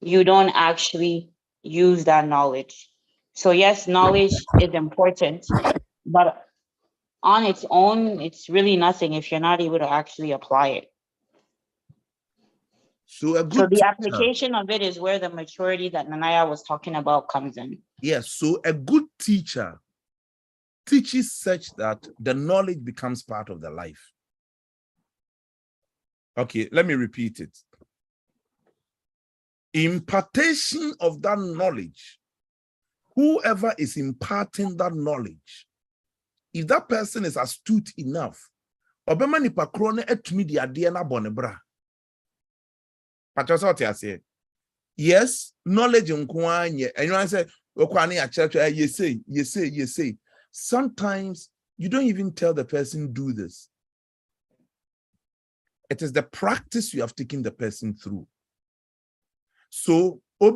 you don't actually use that knowledge. So yes, knowledge is important, but on its own, it's really nothing if you're not able to actually apply it.
So
the
teacher,
application of it is where the maturity that Nanaya was talking about comes in.
Yes, so a good teacher teaches such that the knowledge becomes part of the life. Okay, let me repeat it. Impartation of that knowledge, whoever is imparting that knowledge, if that person is astute enough, yes, knowledge and you say, you say. Sometimes you don't even tell the person do this. It is the practice you have taken the person through. So, let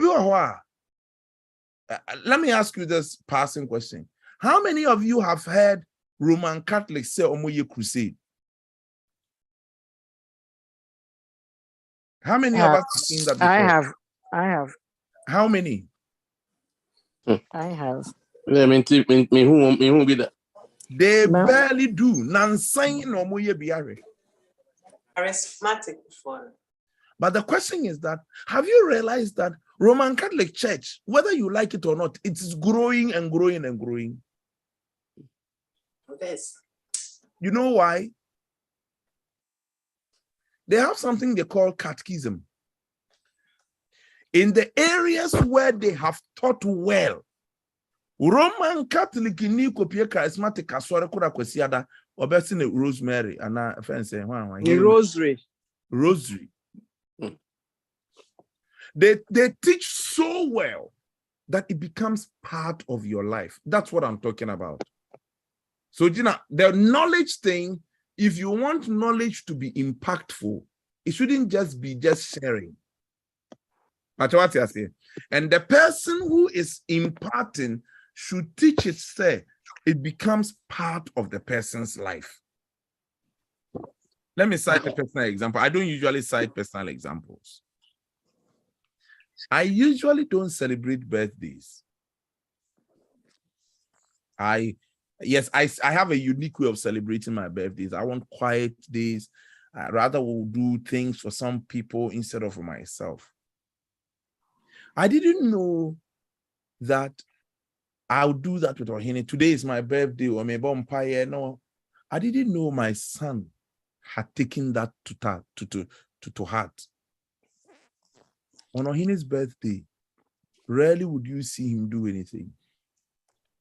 me ask you this passing question. How many of you have heard Roman Catholics say Omoye crusade? How many of us have seen that before?
I have.
How many?
I have.
Me who be that?
They barely do. Nansai no Omoye biare.
Charismatic before.
But the question is that, have you realized that Roman Catholic Church, whether you like it or not, it is growing and growing and growing?
Yes.
You know why? They have something they call catechism. In the areas where they have taught well, Roman Catholic ni kopie charismatic asore kura kwesiada obesi ne Rosemary ana fence
Rosary.
Rosary. They teach so well that it becomes part of your life. That's what I'm talking about. So, Gina, the knowledge thing, if you want knowledge to be impactful, it shouldn't just be sharing. That's what I say. And the person who is imparting should teach it, say, it becomes part of the person's life. Let me cite a personal example. I don't usually cite personal examples. I usually don't celebrate birthdays. I have a unique way of celebrating my birthdays. I want quiet days. I rather will do things for some people instead of for myself. I didn't know that I'll do that with Ohene. Today is my birthday, or maybe umpire. No, I didn't know my son had taken that to heart. On Ohene's birthday, rarely would you see him do anything.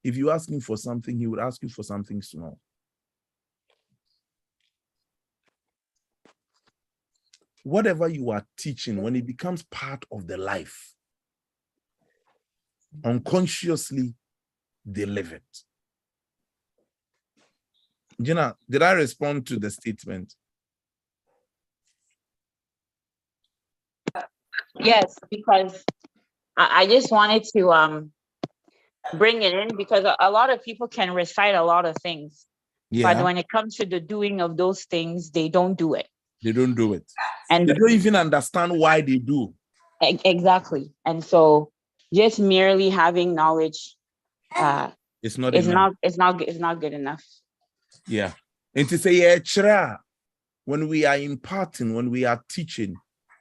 If you ask him for something, he would ask you for something small. Whatever you are teaching, when it becomes part of the life, unconsciously, they live it. Gina, did I respond to the statement?
Yes, because I just wanted to bring it in, because a lot of people can recite a lot of things, but when it comes to the doing of those things, they don't do it.
They don't do it.
And
they don't even understand why they do.
Exactly. And so just merely having knowledge
it's not enough.
It's not good enough.
Yeah. And to say, when we are imparting, when we are teaching,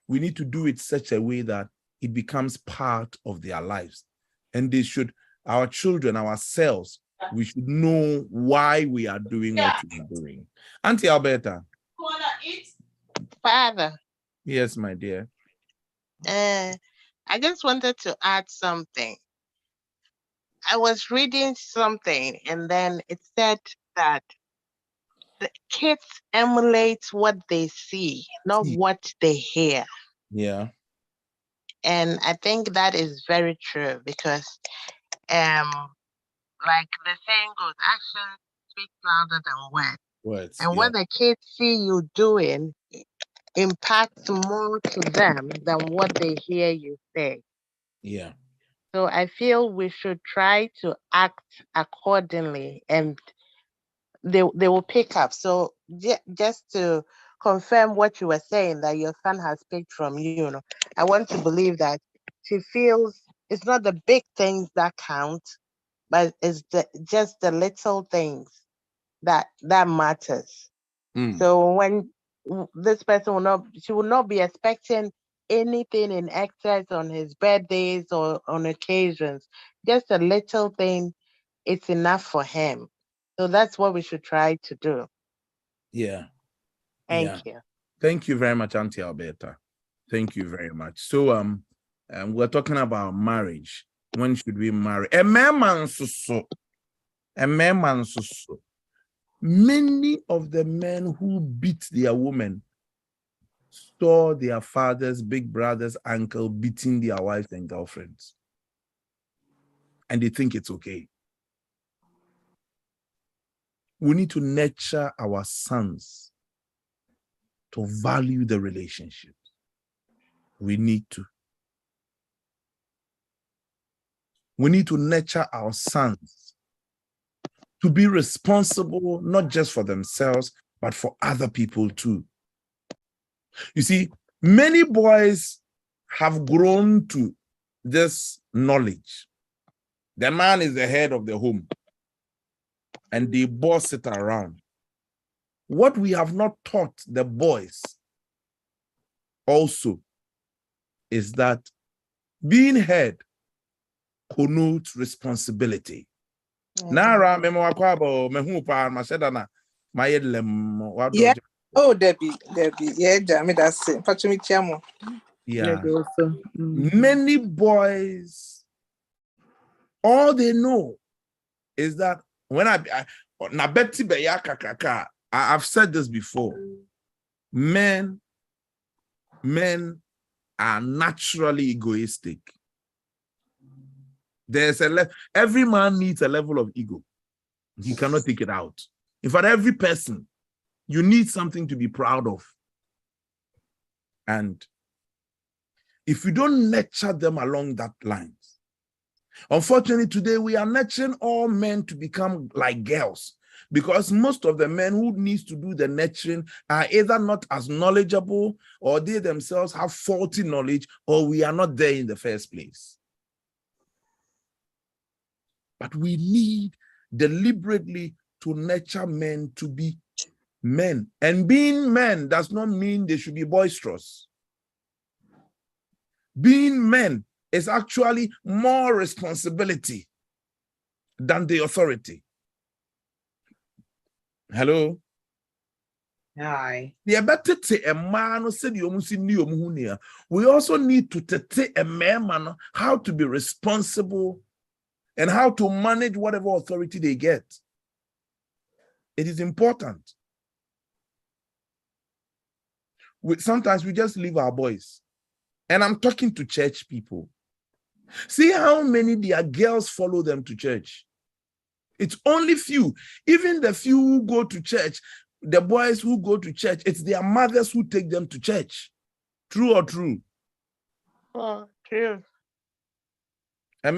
we need to do it such a way that it becomes part of their lives. And our children, ourselves, we should know why we are doing what we are doing. Auntie Alberta.
Father.
Yes, my dear.
I just wanted to add something. I was reading something, and then it said that the kids emulate what they see, not what they hear.
Yeah.
And I think that is very true, because like the saying goes, action speaks louder than words. And what the kids see you doing impacts more to them than what they hear you say.
Yeah.
So I feel we should try to act accordingly, and they will pick up. So just to confirm what you were saying, that your son has picked from you, I want to believe that she feels it's not the big things that count, but it's just the little things that matters. So when this person will not be expecting anything in excess on his birthdays or on occasions. Just a little thing, it's enough for him. So that's what we should try to do.
Yeah.
Thank you.
Thank you very much, Auntie Alberta. Thank you very much. So we're talking about marriage. When should we marry? Many of the men who beat their women saw their fathers, big brothers, uncle beating their wives and girlfriends. And they think it's okay. We need to nurture our sons to value the relationship. We need to nurture our sons to be responsible, not just for themselves, but for other people too. You see, many boys have grown to this knowledge. The man is the head of the home, and they boss it around. What we have not taught the boys also is that being head connotes responsibility. Nara memo akwabo mehu pa mashedana mayedlem wado.
Yeah. Oh, Debbie. Yeah, Jamie, that's it.
Yeah. Many boys, all they know is that when I've said this before, men are naturally egoistic. There's every man needs a level of ego. He cannot take it out. In fact, every person, you need something to be proud of. And if you don't nurture them along that lines, unfortunately, today we are nurturing all men to become like girls, because most of the men who needs to do the nurturing are either not as knowledgeable, or they themselves have faulty knowledge, or we are not there in the first place. But we need deliberately to nurture men to be men. And being men does not mean they should be boisterous. Being men is actually more responsibility than the authority. Hello?
Hi.
We better take a man who said you must see. We also need to take a man how to be responsible and how to manage whatever authority they get. It is important. Sometimes we just leave our boys. And I'm talking to church people. See how many their girls follow them to church. It's only few. Even the few who go to church, the boys who go to church, it's their mothers who take them to church. True or true?
Oh, true.
And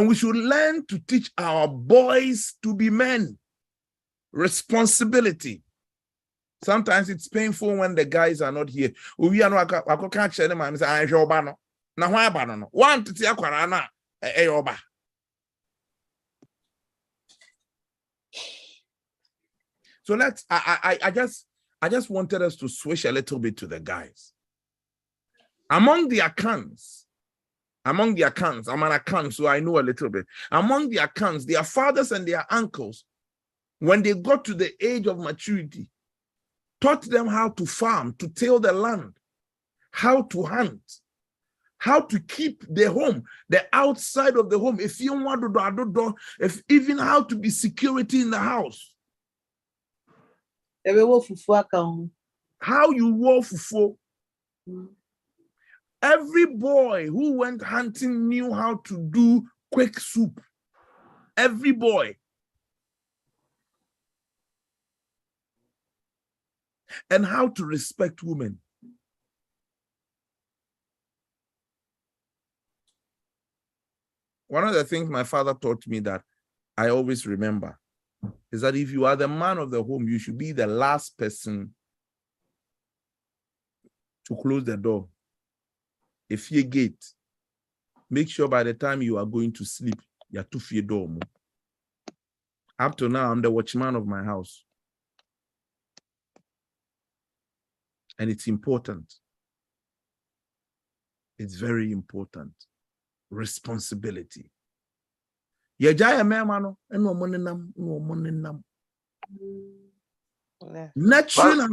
we should learn to teach our boys to be men. Responsibility. Sometimes it's painful when the guys are not here. We are not can't share them and say, I shall ban. Now why ban? One to see a quarana. So I just wanted us to switch a little bit to the guys. Among the accounts, I'm an account, so I know a little bit. Among the accounts, their fathers and their uncles, when they got to the age of maturity, taught them how to farm, to till the land, how to hunt, how to keep the home, the outside of the home, if even how to be security in the house. How you walk for. Every boy who went hunting knew how to do quick soup. Every boy. And how to respect women. One of the things my father taught me that I always remember is that if you are the man of the home, you should be the last person to close the door. If you gate, make sure by the time you are going to sleep, you are to fear door. Up to now, I'm the watchman of my house. And it's important. It's very important. Responsibility. Nurturing and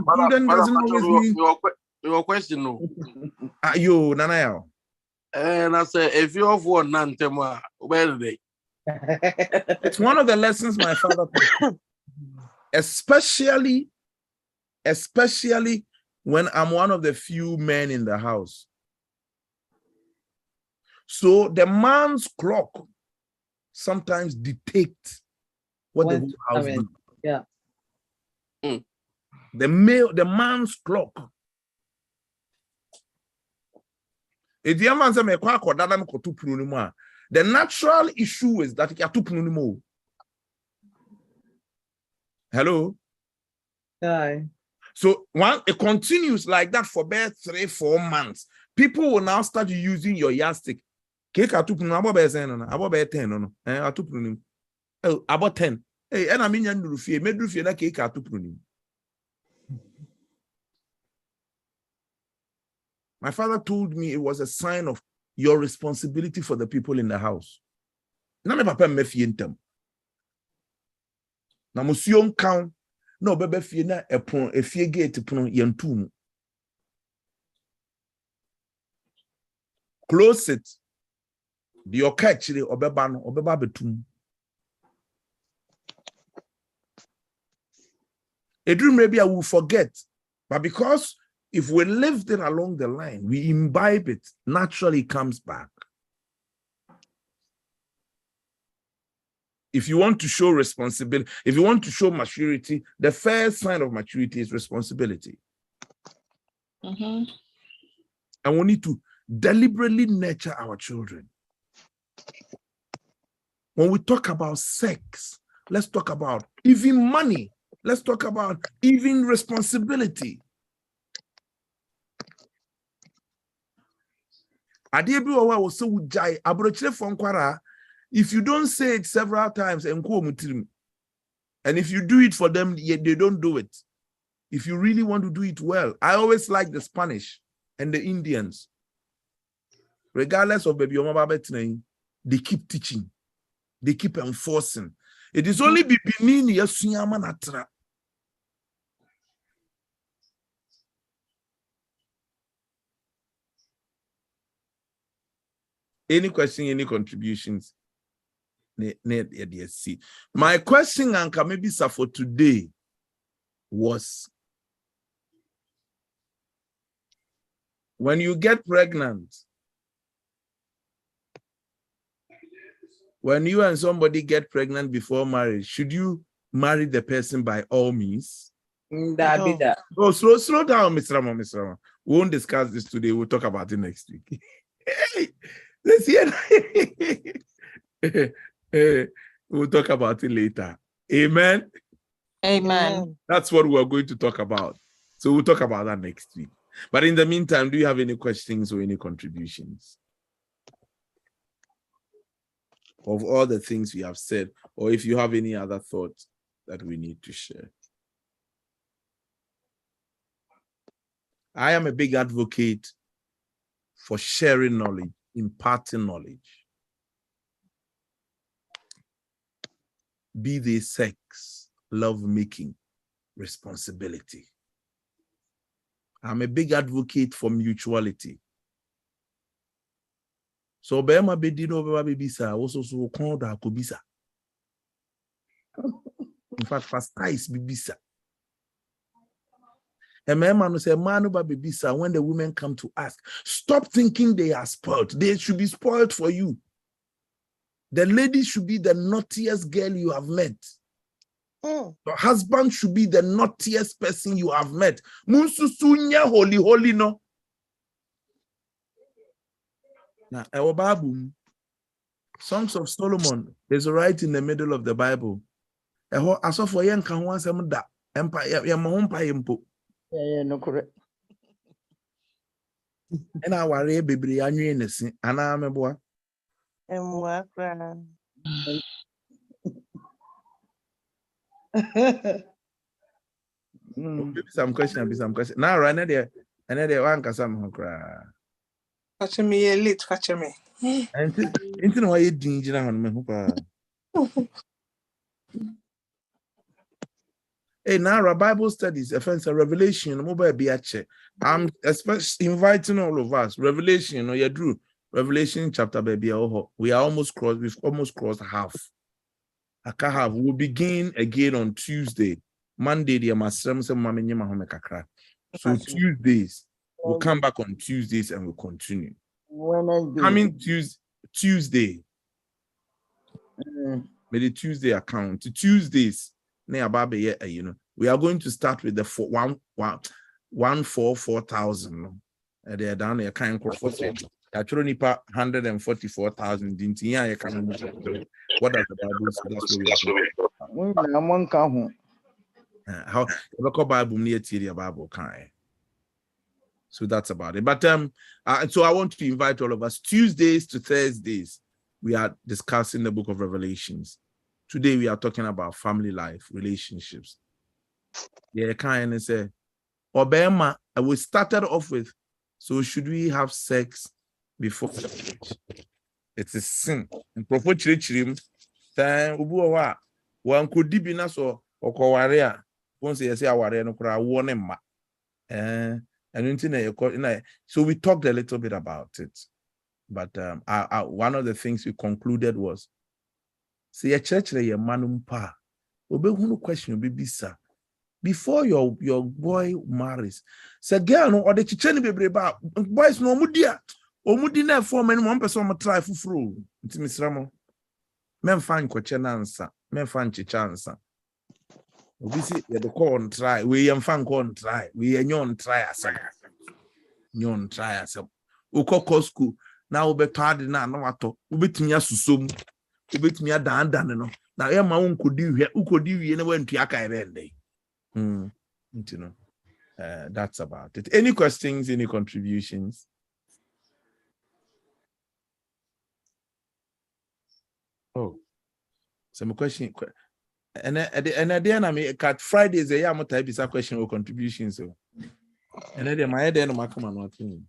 prudence doesn't always mean.
Your question, no.
You, Nanayao.
And I say, if you're for Nantema, where are they?
It's one of the lessons my father taught. Especially when I'm one of the few men in the house. So the man's clock sometimes dictates what the whole house does.
Yeah.
The man's clock. The natural issue is that hello.
Hi.
So it continues like that for about 3-4 months. People will now start using your yardstick. About 10. Hey, and I mean, my father told me it was a sign of your responsibility for the people in the house. Na me papa mefie ntam. Na musuom kan na obeba fie na epon efie gate pono yentum. Close it. The okachire obeba no obeba betum. A dream maybe I will forget. But because if we lived it along the line, we imbibe it, naturally it comes back. If you want to show responsibility, if you want to show maturity, the first sign of maturity is responsibility. And we need to deliberately nurture our children. When we talk about sex, let's talk about even money. Let's talk about even responsibility. If you don't say it several times, and if you do it for them, yet they don't do it. If you really want to do it well, I always like the Spanish and the Indians. Regardless of baby, they keep teaching, they keep enforcing. It is only Bibini Yasuyamanatra. Any question, any contributions? My question, Anka, maybe for today was, when you get pregnant, when you and somebody get pregnant before marriage, should you marry the person by all means?
That.
Oh, slow down, Mr. Rama. We won't discuss this today. We'll talk about it next week. Hey, let's hear. We'll talk about it later. Amen.
Amen.
That's what we're going to talk about. So we'll talk about that next week. But in the meantime, do you have any questions or any contributions of all the things we have said, or if you have any other thoughts that we need to share? I am a big advocate for sharing knowledge, imparting knowledge. Be they sex, love making, responsibility. I'm a big advocate for mutuality. So Bema Bedino Babisa also so called Akobisa. In fact, Pastor is Bibisa. A man say, "Man, Bibisa." When the women come to ask, stop thinking they are spoiled. They should be spoiled for you. The lady should be the naughtiest girl you have met. Your husband should be the naughtiest person you have met. Munsusunya holy no. Now, our Bible, Songs of Solomon, is right in the middle of the Bible. I saw for young can once a da empire,
Yeah, no correct.
and I worry, baby, I knew innocent, and I'm a boy. Some question. Now, right now, another one can some cry.
Catch me a lit, catch me.
And into why you danger on me. Hey, now our Bible studies, offense Revelation, mobile be a check. I'm especially inviting all of us. Revelation, or you drew Revelation chapter baby. We are almost crossed, we've almost crossed half. I can't have. We'll begin again on Tuesday. Monday, the Masram some mama nyama home kakra. So Tuesdays, we'll come back on Tuesdays and we'll continue. Coming Tuesday. May the Tuesday account. Tuesdays, we are going to start with the 144,000. They are down there kind of actually 144,000. Didn't you? What does the Bible say? That's what we are. How the Bible near the Bible kind. So that's about it. But so I want to invite all of us Tuesdays to Thursdays. We are discussing the book of Revelations. Today we are talking about family life, relationships. Yeah, kind of say, Obama, we started off with, so should we have sex before marriage? It's a sin. And Prophet Chirichirim, one could deep in us or Kowaria, once they say our no cry, one ma. So we talked a little bit about it. But one of the things we concluded was, say a church lay a manum pa. Obehunu question be bisa. before your boy marries. Say girl no or the chicheni bebre ba boys no omudi na form any one person try fufuru. Nti misramo. Memfa nkwoche na nsa, memfa nchicha nsa. Obi si ye the call on try, we yemfa nko on try, we enyon try asem. Nyon try asem. Ukoko school na obeto ade na wato, obetumi asusom, obetumi adan no. Na ye ma unkodi wie na wantu aka ebe ndey. You know, that's about it. Any questions, any contributions? Oh, some question. And then I mean, cat Fridays, I am type is a question or contributions. So, and then my head and my come on, nothing.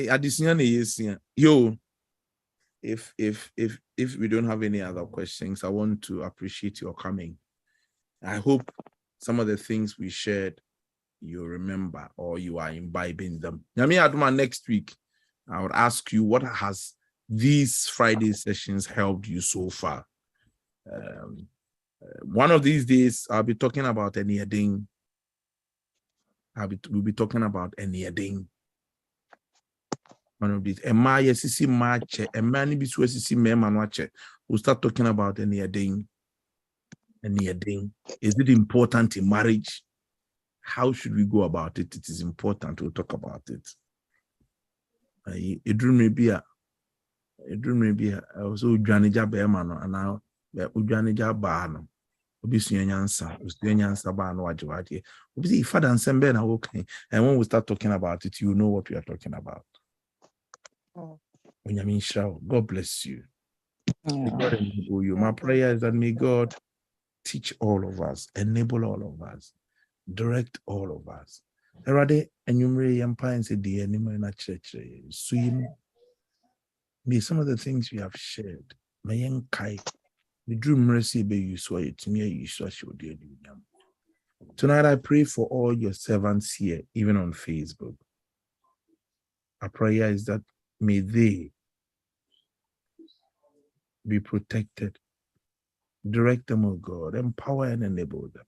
Addition is yo. If we don't have any other questions, I want to appreciate your coming. I hope some of the things we shared, you remember or you are imbibing them. Yami Aduma, next week, I would ask you, what has these Friday sessions helped you so far? One of these days, I'll be talking about any we'll be talking about any one of these. We'll start talking about any Is it important in marriage? How should we go about it? It is important. We'll talk about it. It may be also Janija Beman and now Ujanija Bahano. Obisianyansa Bano Wajawati. Obisi Father and Semben are okay. And when we start talking about it, you know what we are talking about. God bless you. God enable you. My prayer is that may God teach all of us, enable all of us, direct all of us. Erade enyumre empire said the enemy na church. May some of the things we have shared. May kai the dream mercy be you so it me you so should do. Tonight I pray for all your servants here, even on Facebook. Our prayer is that may they be protected. Direct them, oh God, empower and enable them.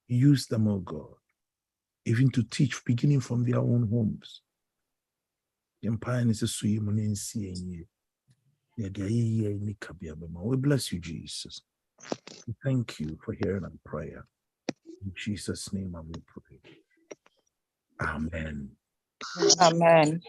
Use them, oh God, even to teach, beginning from their own homes. We bless you, Jesus. We thank you for hearing our prayer. In Jesus' name I will pray. Amen.
Amen.